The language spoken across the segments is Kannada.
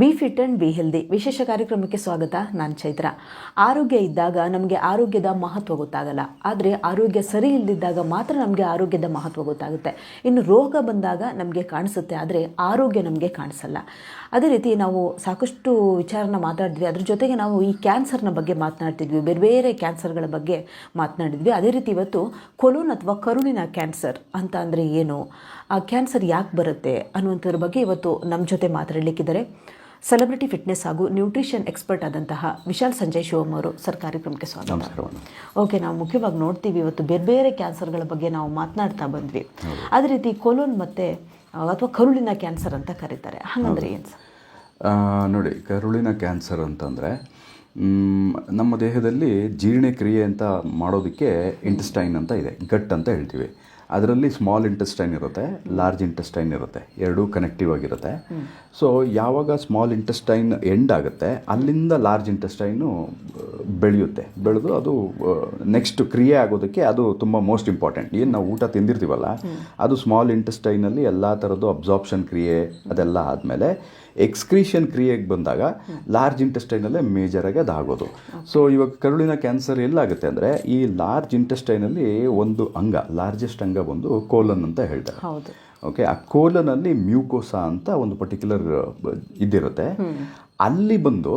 B fit and be healthy ವಿಶೇಷ ಕಾರ್ಯಕ್ರಮಕ್ಕೆ ಸ್ವಾಗತ. ನಾನು ಚೈತ್ರ. ಆರೋಗ್ಯ ಇದ್ದಾಗ ನಮಗೆ ಆರೋಗ್ಯದ ಮಹತ್ವ ಗೊತ್ತಾಗಲ್ಲ, ಆದರೆ ಆರೋಗ್ಯ ಸರಿ ಇಲ್ಲದಿದ್ದಾಗ ಮಾತ್ರ ನಮಗೆ ಆರೋಗ್ಯದ ಮಹತ್ವ ಗೊತ್ತಾಗುತ್ತೆ. ಇನ್ನು ರೋಗ ಬಂದಾಗ ನಮಗೆ ಕಾಣಿಸುತ್ತೆ, ಆದರೆ ಆರೋಗ್ಯ ನಮಗೆ ಕಾಣಿಸಲ್ಲ. ಅದೇ ರೀತಿ ನಾವು ಸಾಕಷ್ಟು ವಿಚಾರನ ಮಾತಾಡಿದ್ವಿ. ಅದ್ರ ಜೊತೆಗೆ ನಾವು ಈ ಕ್ಯಾನ್ಸರ್ನ ಬಗ್ಗೆ ಮಾತನಾಡ್ತಿದ್ವಿ, ಬೇರೆ ಬೇರೆ ಕ್ಯಾನ್ಸರ್ಗಳ ಬಗ್ಗೆ ಮಾತನಾಡಿದ್ವಿ. ಅದೇ ರೀತಿ ಇವತ್ತು ಕೊಲೋನ್ ಅಥವಾ ಕರುಳಿನ ಕ್ಯಾನ್ಸರ್ ಅಂತ ಅಂದರೆ ಏನು, ಆ ಕ್ಯಾನ್ಸರ್ ಯಾಕೆ ಬರುತ್ತೆ ಅನ್ನುವಂಥದ್ರ ಬಗ್ಗೆ ಇವತ್ತು ನಮ್ಮ ಜೊತೆ ಮಾತಾಡಲಿಕ್ಕಿದ್ದಾರೆ ಸೆಲೆಬ್ರಿಟಿ ಫಿಟ್ನೆಸ್ ಹಾಗೂ ನ್ಯೂಟ್ರಿಷನ್ ಎಕ್ಸ್ಪರ್ಟ್ ಆದಂತಹ ವಿಶಾಲ್ ಸಂಜಯ್ ಶಿವಮ್ ಅವರು. ಸರ್, ಕಾರ್ಯಕ್ರಮಕ್ಕೆ ಸ್ವಾಗತ. ಓಕೆ, ನಾವು ಮುಖ್ಯವಾಗಿ ನೋಡ್ತೀವಿ ಇವತ್ತು ಬೇರೆ ಬೇರೆ ಕ್ಯಾನ್ಸರ್ಗಳ ಬಗ್ಗೆ ನಾವು ಮಾತನಾಡ್ತಾ ಬಂದ್ವಿ. ಅದೇ ರೀತಿ ಕೊಲೋನ್ ಮತ್ತು ಅಥವಾ ಕರುಳಿನ ಕ್ಯಾನ್ಸರ್ ಅಂತ ಕರೀತಾರೆ, ಹಾಗಂದ್ರೆ ಏನು ಸರ್? ನೋಡಿ, ಕರುಳಿನ ಕ್ಯಾನ್ಸರ್ ಅಂತಂದರೆ ನಮ್ಮ ದೇಹದಲ್ಲಿ ಜೀರ್ಣಕ್ರಿಯೆ ಅಂತ ಮಾಡೋದಕ್ಕೆ ಇಂಟೆಸ್ಟೈನ್ ಅಂತ ಇದೆ, ಗಟ್ ಅಂತ ಹೇಳ್ತೀವಿ. ಅದರಲ್ಲಿ ಸ್ಮಾಲ್ ಇಂಟೆಸ್ಟೈನ್ ಇರುತ್ತೆ, ಲಾರ್ಜ್ ಇಂಟೆಸ್ಟೈನ್ ಇರುತ್ತೆ, ಎರಡೂ ಕನೆಕ್ಟಿವ್ ಆಗಿರುತ್ತೆ. ಸೊ ಯಾವಾಗ ಸ್ಮಾಲ್ ಇಂಟೆಸ್ಟೈನ್ ಎಂಡ್ ಆಗುತ್ತೆ, ಅಲ್ಲಿಂದ ಲಾರ್ಜ್ ಇಂಟೆಸ್ಟೈನು ಬೆಳೆದು ಅದು ನೆಕ್ಸ್ಟ್ ಕ್ರಿಯೆ ಆಗೋದಕ್ಕೆ ಅದು ತುಂಬ ಮೋಸ್ಟ್ ಇಂಪಾರ್ಟೆಂಟ್. ಏನು ನಾವು ಊಟ ತಿಂದಿರ್ತೀವಲ್ಲ, ಅದು ಸ್ಮಾಲ್ ಇಂಟೆಸ್ಟೈನಲ್ಲಿ ಎಲ್ಲ ಥರದ್ದು ಅಬ್ಸಾರ್ಪ್ಷನ್ ಕ್ರಿಯೆ ಅದೆಲ್ಲ ಆದಮೇಲೆ ಎಕ್ಸ್ಕ್ರೀಷನ್ ಕ್ರಿಯೆಗೆ ಬಂದಾಗ ಲಾರ್ಜ್ ಇಂಟೆಸ್ಟೈನಲ್ಲೇ ಮೇಜರಾಗಿ ಅದಾಗೋದು. ಸೊ ಇವಾಗ ಕರುಳಿನ ಕ್ಯಾನ್ಸರ್ ಎಲ್ಲಾಗುತ್ತೆ ಅಂದರೆ, ಈ ಲಾರ್ಜ್ ಇಂಟೆಸ್ಟೈನಲ್ಲಿ ಒಂದು ಅಂಗ, ಲಾರ್ಜೆಸ್ಟ್ ಅಂಗ ಬಂದು ಕೋಲನ್ ಅಂತ ಹೇಳ್ತಾರೆ. ಓಕೆ, ಆ ಕೋಲನಲ್ಲಿ ಮ್ಯೂಕೋಸಾ ಅಂತ ಒಂದು ಪರ್ಟಿಕ್ಯುಲರ್ ಇದಿರುತ್ತೆ. ಅಲ್ಲಿ ಬಂದು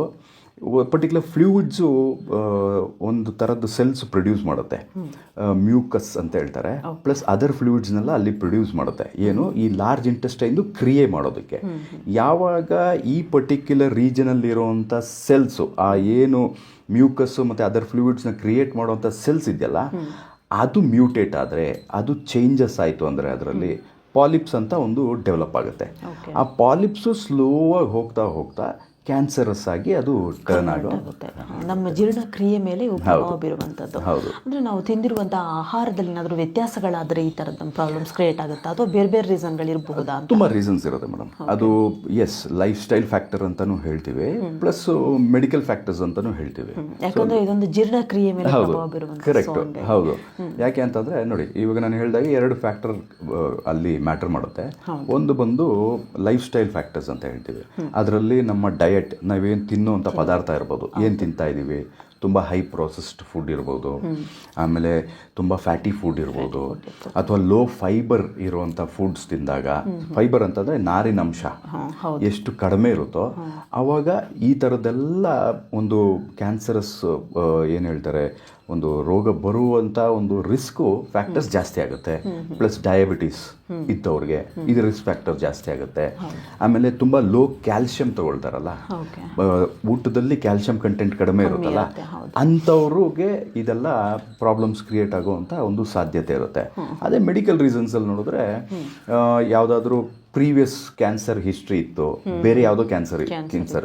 ಪರ್ಟಿಕ್ಯುಲರ್ ಫ್ಲೂಯಿಡ್ಸು ಒಂದು ಥರದ್ದು ಸೆಲ್ಸ್ ಪ್ರೊಡ್ಯೂಸ್ ಮಾಡುತ್ತೆ, ಮ್ಯೂಕಸ್ ಅಂತ ಹೇಳ್ತಾರೆ. ಪ್ಲಸ್ ಅದರ್ ಫ್ಲೂಯಿಡ್ಸ್ನೆಲ್ಲ ಅಲ್ಲಿ ಪ್ರೊಡ್ಯೂಸ್ ಮಾಡುತ್ತೆ. ಏನು, ಈ ಲಾರ್ಜ್ ಇಂಟೆಸ್ಟೈನ್ದು ಕ್ರಿಯೆ ಮಾಡೋದಕ್ಕೆ. ಯಾವಾಗ ಈ ಪರ್ಟಿಕ್ಯುಲರ್ ರೀಜನಲ್ಲಿರುವಂಥ ಸೆಲ್ಸು, ಆ ಏನು ಮ್ಯೂಕಸ್ಸು ಮತ್ತು ಅದರ್ ಫ್ಲೂಯಿಡ್ಸ್ನ ಕ್ರಿಯೇಟ್ ಮಾಡುವಂಥ ಸೆಲ್ಸ್ ಇದೆಯಲ್ಲ, ಅದು ಮ್ಯೂಟೇಟ್ ಆದರೆ, ಅದು ಚೇಂಜಸ್ ಆಯಿತು ಅಂದರೆ ಅದರಲ್ಲಿ ಪಾಲಿಪ್ಸ್ ಅಂತ ಒಂದು ಡೆವಲಪ್ ಆಗುತ್ತೆ. ಆ ಪಾಲಿಪ್ಸು ಸ್ಲೋವಾಗಿ ಹೋಗ್ತಾ ಹೋಗ್ತಾ ಕ್ಯಾನ್ಸರಸ್ ಆಗಿ ಅದು ಟರ್ನ್ ಆಗುತ್ತೆ. ನಮ್ಮ ಜೀರ್ಣಕ್ರಿಯೆ ಮೇಲೆ ಪ್ರಭಾವ ಬೀರುವಂಥದ್ದು. ಅಂದರೆ ನಾವು ತಿಂದಿರುವಂಥ ಆಹಾರದಲ್ಲಿ ಏನಾದರೂ ವ್ಯತ್ಯಾಸಗಳಾದರೆ ಈ ಥರದ ಪ್ರಾಬ್ಲಮ್ಸ್ ಕ್ರಿಯೇಟ್ ಆಗುತ್ತಾ, ಅಥವಾ ಬೇರೆ ಬೇರೆ ರೀಸನ್ಗಳಿರಬಹುದಾ? ತುಂಬ ರೀಸನ್ಸ್ ಇರುತ್ತೆ ಮೇಡಮ್. ಅದು ಲೈಫ್ ಸ್ಟೈಲ್ ಫ್ಯಾಕ್ಟರ್ ಅಂತಲೂ ಹೇಳ್ತೀವಿ, ಪ್ಲಸ್ ಮೆಡಿಕಲ್ ಫ್ಯಾಕ್ಟರ್ಸ್ ಅಂತಲೂ ಹೇಳ್ತೀವಿ. ಯಾಕಂದರೆ ಇದೊಂದು ಜೀರ್ಣಕ್ರಿಯೆ ಮೇಲೆ ಪ್ರಭಾವ ಬೀರುವಂಥ. ಕರೆಕ್ಟ್, ಹೌದು. ಯಾಕೆ ಅಂತಂದರೆ ನೋಡಿ, ಇವಾಗ ನಾನು ಹೇಳಿದಾಗ ಎರಡು ಫ್ಯಾಕ್ಟರ್ ಅಲ್ಲಿ ಮ್ಯಾಟರ್ ಮಾಡುತ್ತೆ. ಒಂದು ಬಂದು ಲೈಫ್ ಸ್ಟೈಲ್ ಫ್ಯಾಕ್ಟರ್ಸ್ ಅಂತ ಹೇಳ್ತೀವಿ. ಅದರಲ್ಲಿ ನಮ್ಮ ಡಯಟ್, ನಾವೇನು ತಿನ್ನೋವಂಥ ಪದಾರ್ಥ ಇರ್ಬೋದು, ಏನು ತಿಂತಾ ಇದ್ದೀವಿ, ತುಂಬ ಹೈ ಪ್ರೊಸೆಸ್ಡ್ ಫುಡ್ ಇರ್ಬೋದು, ಆಮೇಲೆ ತುಂಬ ಫ್ಯಾಟಿ ಫುಡ್ ಇರ್ಬೋದು, ಅಥವಾ ಲೋ ಫೈಬರ್ ಇರುವಂಥ ಫುಡ್ಸ್ ತಿಂದಾಗ, ಫೈಬರ್ ಅಂತಂದರೆ ನಾರಿನಂಶ ಎಷ್ಟು ಕಡಿಮೆ ಇರುತ್ತೋ ಆವಾಗ ಈ ಥರದ್ದೆಲ್ಲ ಒಂದು ಕ್ಯಾನ್ಸರಸ್ ಏನು ಹೇಳ್ತಾರೆ, ಒಂದು ರೋಗ ಬರುವಂಥ ಒಂದು ರಿಸ್ಕು ಫ್ಯಾಕ್ಟರ್ಸ್ ಜಾಸ್ತಿ ಆಗುತ್ತೆ. ಪ್ಲಸ್ ಡಯಾಬಿಟೀಸ್ ಇದ್ದವ್ರಿಗೆ ಇದು ರಿಸ್ಕ್ ಫ್ಯಾಕ್ಟರ್ ಜಾಸ್ತಿ ಆಗುತ್ತೆ. ಆಮೇಲೆ ತುಂಬ ಲೋ ಕ್ಯಾಲ್ಶಿಯಂ ತಗೊಳ್ತಾರಲ್ಲ, ಊಟದಲ್ಲಿ ಕ್ಯಾಲ್ಶಿಯಂ ಕಂಟೆಂಟ್ ಕಡಿಮೆ ಇರುತ್ತಲ್ಲ, ಅಂಥವ್ರಿಗೆ ಇದೆಲ್ಲ ಪ್ರಾಬ್ಲಮ್ಸ್ ಕ್ರಿಯೇಟ್ ಆಗುವಂಥ ಒಂದು ಸಾಧ್ಯತೆ ಇರುತ್ತೆ. ಅದೇ ಮೆಡಿಕಲ್ ರೀಸನ್ಸಲ್ಲಿ ನೋಡಿದ್ರೆ, ಯಾವುದಾದ್ರೂ ಪ್ರೀವಿಯಸ್ ಕ್ಯಾನ್ಸರ್ ಹಿಸ್ಟ್ರಿ ಇತ್ತು, ಬೇರೆ ಯಾವುದೋ ಕ್ಯಾನ್ಸರ್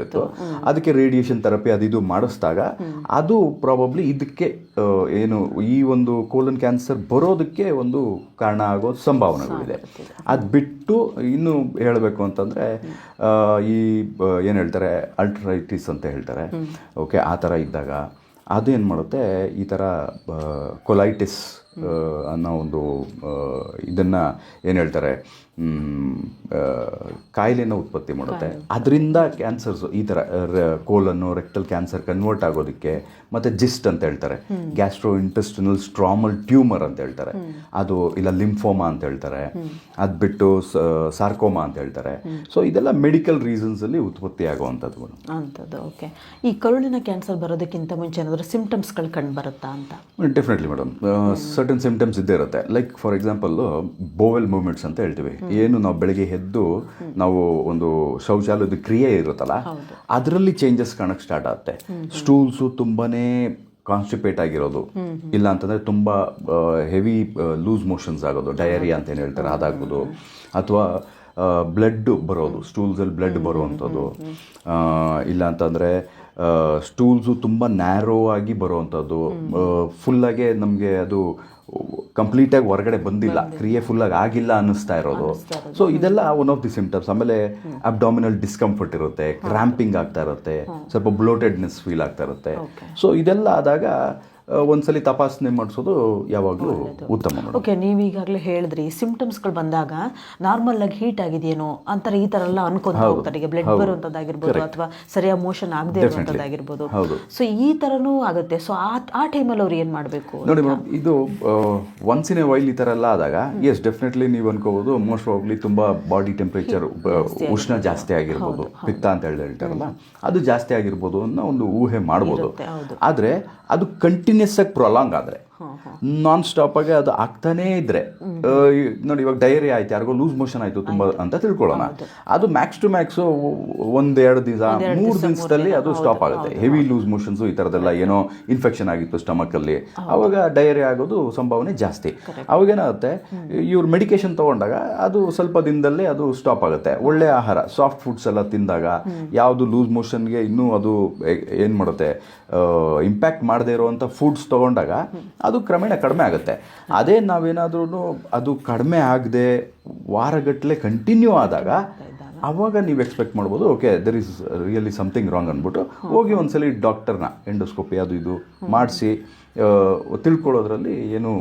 ಇತ್ತು, ಅದಕ್ಕೆ ರೇಡಿಯೇಷನ್ ಥೆರಪಿ ಅದು ಮಾಡಿಸಿದಾಗ ಅದು ಪ್ರಾಬಬ್ಲಿ ಇದಕ್ಕೆ ಏನು ಈ ಒಂದು ಕೋಲನ್ ಕ್ಯಾನ್ಸರ್ ಬರೋದಕ್ಕೆ ಒಂದು ಕಾರಣ ಆಗೋ ಸಂಭಾವನೆಗಳಿದೆ. ಅದು ಬಿಟ್ಟು ಇನ್ನು ಹೇಳಬೇಕು ಅಂತಂದರೆ, ಈ ಏನು ಹೇಳ್ತಾರೆ ಅಲ್ಟ್ರೈಟಿಸ್ ಅಂತ ಹೇಳ್ತಾರೆ. ಓಕೆ, ಆ ಥರ ಇದ್ದಾಗ ಅದು ಏನು ಮಾಡುತ್ತೆ, ಈ ಥರ ಕೊಲೈಟಿಸ್ ಅನ್ನೋ ಒಂದು ಇದನ್ನು ಏನು ಹೇಳ್ತಾರೆ ಕಾಯಿಲೆನ ಉತ್ಪತ್ತಿ ಮಾಡುತ್ತೆ. ಅದರಿಂದ ಕ್ಯಾನ್ಸರ್ಸು ಈ ಥರ ಕೋಲನ್ನು ರೆಕ್ಟಲ್ ಕ್ಯಾನ್ಸರ್ ಕನ್ವರ್ಟ್ ಆಗೋದಕ್ಕೆ, ಮತ್ತು ಜಿಸ್ಟ್ ಅಂತ ಹೇಳ್ತಾರೆ, ಗ್ಯಾಸ್ಟ್ರೋ ಇಂಟೆಸ್ಟಿನಲ್ ಸ್ಟ್ರಾಮಲ್ ಟ್ಯೂಮರ್ ಅಂತ ಹೇಳ್ತಾರೆ, ಅದು ಇಲ್ಲ ಲಿಂಫೋಮಾ ಅಂತ ಹೇಳ್ತಾರೆ, ಅದು ಬಿಟ್ಟು ಸಾರ್ಕೋಮಾ ಅಂತ ಹೇಳ್ತಾರೆ. ಸೊ ಇದೆಲ್ಲ ಮೆಡಿಕಲ್ ರೀಸನ್ಸಲ್ಲಿ ಉತ್ಪತ್ತಿ ಆಗುವಂಥದ್ದು ಅಂಥದ್ದು. ಓಕೆ, ಈ ಕರುಳಿನ ಕ್ಯಾನ್ಸರ್ ಬರೋದಕ್ಕಿಂತ ಮುಂಚೆ ಏನಾದರೂ ಸಿಂಪ್ಟಮ್ಸ್ಗಳು ಕಂಡು ಬರುತ್ತಾ ಅಂತ? ಡೆಫಿನೆಟ್ಲಿ ಮೇಡಮ್, ಸರ್ಟನ್ ಸಿಂಪ್ಟಮ್ಸ್ ಇದ್ದೇ ಇರುತ್ತೆ. ಲೈಕ್ ಫಾರ್ ಎಕ್ಸಾಂಪಲ್ ಬೋವೆಲ್ ಮೂವ್ಮೆಂಟ್ಸ್ ಅಂತ ಹೇಳ್ತೀವಿ. ಏನು ನಾವು ಬೆಳಗ್ಗೆ ಎದ್ದು ನಾವು ಒಂದು ಶೌಚಾಲಯದ ಕ್ರಿಯೆ ಇರುತ್ತಲ್ಲ, ಅದರಲ್ಲಿ ಚೇಂಜಸ್ ಕಾಣಕ್ಕೆ ಸ್ಟಾರ್ಟ್ ಆಗುತ್ತೆ. ಸ್ಟೂಲ್ಸು ತುಂಬಾನೇ ಕಾನ್ಸ್ಟಿಪೇಟ್ ಆಗಿರೋದು, ಇಲ್ಲ ಅಂತಂದರೆ ತುಂಬ ಹೆವಿ ಲೂಸ್ ಮೋಷನ್ಸ್ ಆಗೋದು, ಡಯರಿಯಾ ಅಂತ ಏನು ಹೇಳ್ತಾರೆ ಅದಾಗೋದು, ಅಥವಾ ಬ್ಲಡ್ ಬರೋದು, ಸ್ಟೂಲ್ಸಲ್ಲಿ ಬ್ಲಡ್ ಬರುವಂಥದ್ದು, ಇಲ್ಲ ಅಂತಂದರೆ ಸ್ಟೂಲ್ಸು ತುಂಬ ನ್ಯಾರೋ ಆಗಿ ಬರುವಂಥದ್ದು, ಫುಲ್ಲಾಗೆ ನಮಗೆ ಅದು ಕಂಪ್ಲೀಟಾಗಿ ಹೊರಗಡೆ ಬಂದಿಲ್ಲ, ಕ್ರಿಯೆ ಫುಲ್ಲಾಗಿ ಆಗಿಲ್ಲ ಅನ್ನಿಸ್ತಾ ಇರೋದು. ಸೊ ಇದೆಲ್ಲ ಒನ್ ಆಫ್ ದಿ ಸಿಂಪ್ಟಮ್ಸ್. ಆಮೇಲೆ ಅಬ್ಡಾಮಿನಲ್ ಡಿಸ್ಕಂಫರ್ಟ್ ಇರುತ್ತೆ, ಕ್ರ್ಯಾಂಪಿಂಗ್ ಆಗ್ತಾ ಇರುತ್ತೆ, ಸ್ವಲ್ಪ ಬ್ಲೋಟೆಡ್ನೆಸ್ ಫೀಲ್ ಆಗ್ತಾ ಇರುತ್ತೆ. ಸೊ ಇದೆಲ್ಲ ಆದಾಗ ಒಂದ್ಸಲಿ ತಪಾಸಣೆ ಮಾಡಿಸೋದು ಯಾವಾಗಲೂ ಉತ್ತಮ ಮೇಡಮ್. ಓಕೆ, ನೀವು ಈಗಾಗಲೇ ಹೇಳಿದ್ರಿ ಸಿಂಪ್ಟಮ್ಸ್ಗಳು ಬಂದಾಗ ನಾರ್ಮಲ್ ಆಗಿ ಹೀಟ್ ಆಗಿದೆಯೇನೋ ಅಂತಾರೆ, ಈ ಥರ ಎಲ್ಲ ಅನ್ಕೊಂತ ಹೋಗ್ತಾರೆ. ಈಗ ಬ್ಲಡ್ ಬರುವಂಥದ್ದಾಗಿರ್ಬೋದು ಅಥವಾ ಸರಿಯಾಗಿ ಮೋಷನ್ ಆಗದೆ ಇರುವಂಥದ್ದಾಗಿರ್ಬೋದು. ಸೊ ಈ ಥರನೂ ಆಗುತ್ತೆ. ಸೊ ಆ ಟೈಮಲ್ಲಿ ಅವ್ರು ಏನು ಮಾಡಬೇಕು ನೋಡಿ ಮೇಡಮ್, ಇದು ಒನ್ಸ್ ಇನ್ ಎ ವೈಲ್ ಈ ಥರ ಎಲ್ಲ ಆದಾಗ ಎಸ್ ಡೆಫಿನೆಟ್ಲಿ ನೀವು ಅನ್ಕೋಬೋದು ಮೋಸ್ಟ್ ಪ್ರಾಬಬ್ಲಿ ತುಂಬ ಬಾಡಿ ಟೆಂಪ್ರೇಚರ್ ಉಷ್ಣ ಜಾಸ್ತಿ ಆಗಿರ್ಬೋದು, ಪಿತ್ತ ಅಂತ ಹೇಳ್ತಾರಲ್ಲ ಅದು ಜಾಸ್ತಿ ಆಗಿರ್ಬೋದು ಅನ್ನೋ ಒಂದು ಊಹೆ ಮಾಡ್ಬೋದು. ಆದರೆ ಅದು ಕಂಟಿನ್ಯೂಸ್ ಆಗಿ ಪ್ರೊಲಾಂಗ್ ಆದರೆ ನಾನ್ ಸ್ಟಾಪ್ ಆಗಿ ಅದು ಆಗ್ತಾನೇ ಇದ್ರೆ, ನೋಡಿ ಇವಾಗ ಡೈರಿ ಆಯ್ತು, ಯಾರಿಗೋ ಲೂಸ್ ಮೋಷನ್ ಆಯ್ತು ತುಂಬ ಅಂತ ತಿಳ್ಕೊಳ್ಳೋಣ, ಅದು ಮ್ಯಾಕ್ಸ್ ಟು ಮ್ಯಾಕ್ಸ್ 1-2 ದಿವಸ 3 ದಿವಸದಲ್ಲಿ ಅದು ಸ್ಟಾಪ್ ಆಗುತ್ತೆ. ಹೆವಿ ಲೂಸ್ ಮೋಷನ್ಸು ಈ ಥರದ್ದೆಲ್ಲ ಏನೋ ಇನ್ಫೆಕ್ಷನ್ ಆಗಿತ್ತು ಸ್ಟಮಕಲ್ಲಿ, ಅವಾಗ ಡೈರಿ ಆಗೋದು ಸಂಭಾವನೆ ಜಾಸ್ತಿ. ಅವಾಗೇನಾಗುತ್ತೆ, ಇವ್ರು ಮೆಡಿಕೇಶನ್ ತಗೊಂಡಾಗ ಅದು ಸ್ವಲ್ಪ ದಿನದಲ್ಲೇ ಅದು ಸ್ಟಾಪ್ ಆಗುತ್ತೆ. ಒಳ್ಳೆ ಆಹಾರ ಸಾಫ್ಟ್ ಫುಡ್ಸ್ ಎಲ್ಲ ತಿಂದಾಗ, ಯಾವುದು ಲೂಸ್ ಮೋಷನ್ಗೆ ಇನ್ನೂ ಅದು ಏನು ಮಾಡುತ್ತೆ, ಇಂಪ್ಯಾಕ್ಟ್ ಮಾಡದೇ ಇರುವಂಥ ಫುಡ್ಸ್ ತೊಗೊಂಡಾಗ ಅದು ಕ್ರಮೇಣ ಕಡಿಮೆ ಆಗುತ್ತೆ. ಅದೇ ನಾವೇನಾದ್ರೂ ಅದು ಕಡಿಮೆ ಆಗದೆ ವಾರಗಟ್ಟಲೆ ಕಂಟಿನ್ಯೂ ಆದಾಗ ಆವಾಗ ನೀವು ಎಕ್ಸ್ಪೆಕ್ಟ್ ಮಾಡ್ಬೋದು okay there is really something wrong ಅಂದ್ಬಿಟ್ಟು ಹೋಗಿ ಒಂದ್ಸಲಿ ಡಾಕ್ಟರ್ನ ಎಂಡೋಸ್ಕೋಪಿ ಅದು ಇದು ಮಾಡಿಸಿ ತಿಳ್ಕೊಳ್ಳೋದ್ರಲ್ಲಿ ಏನೂ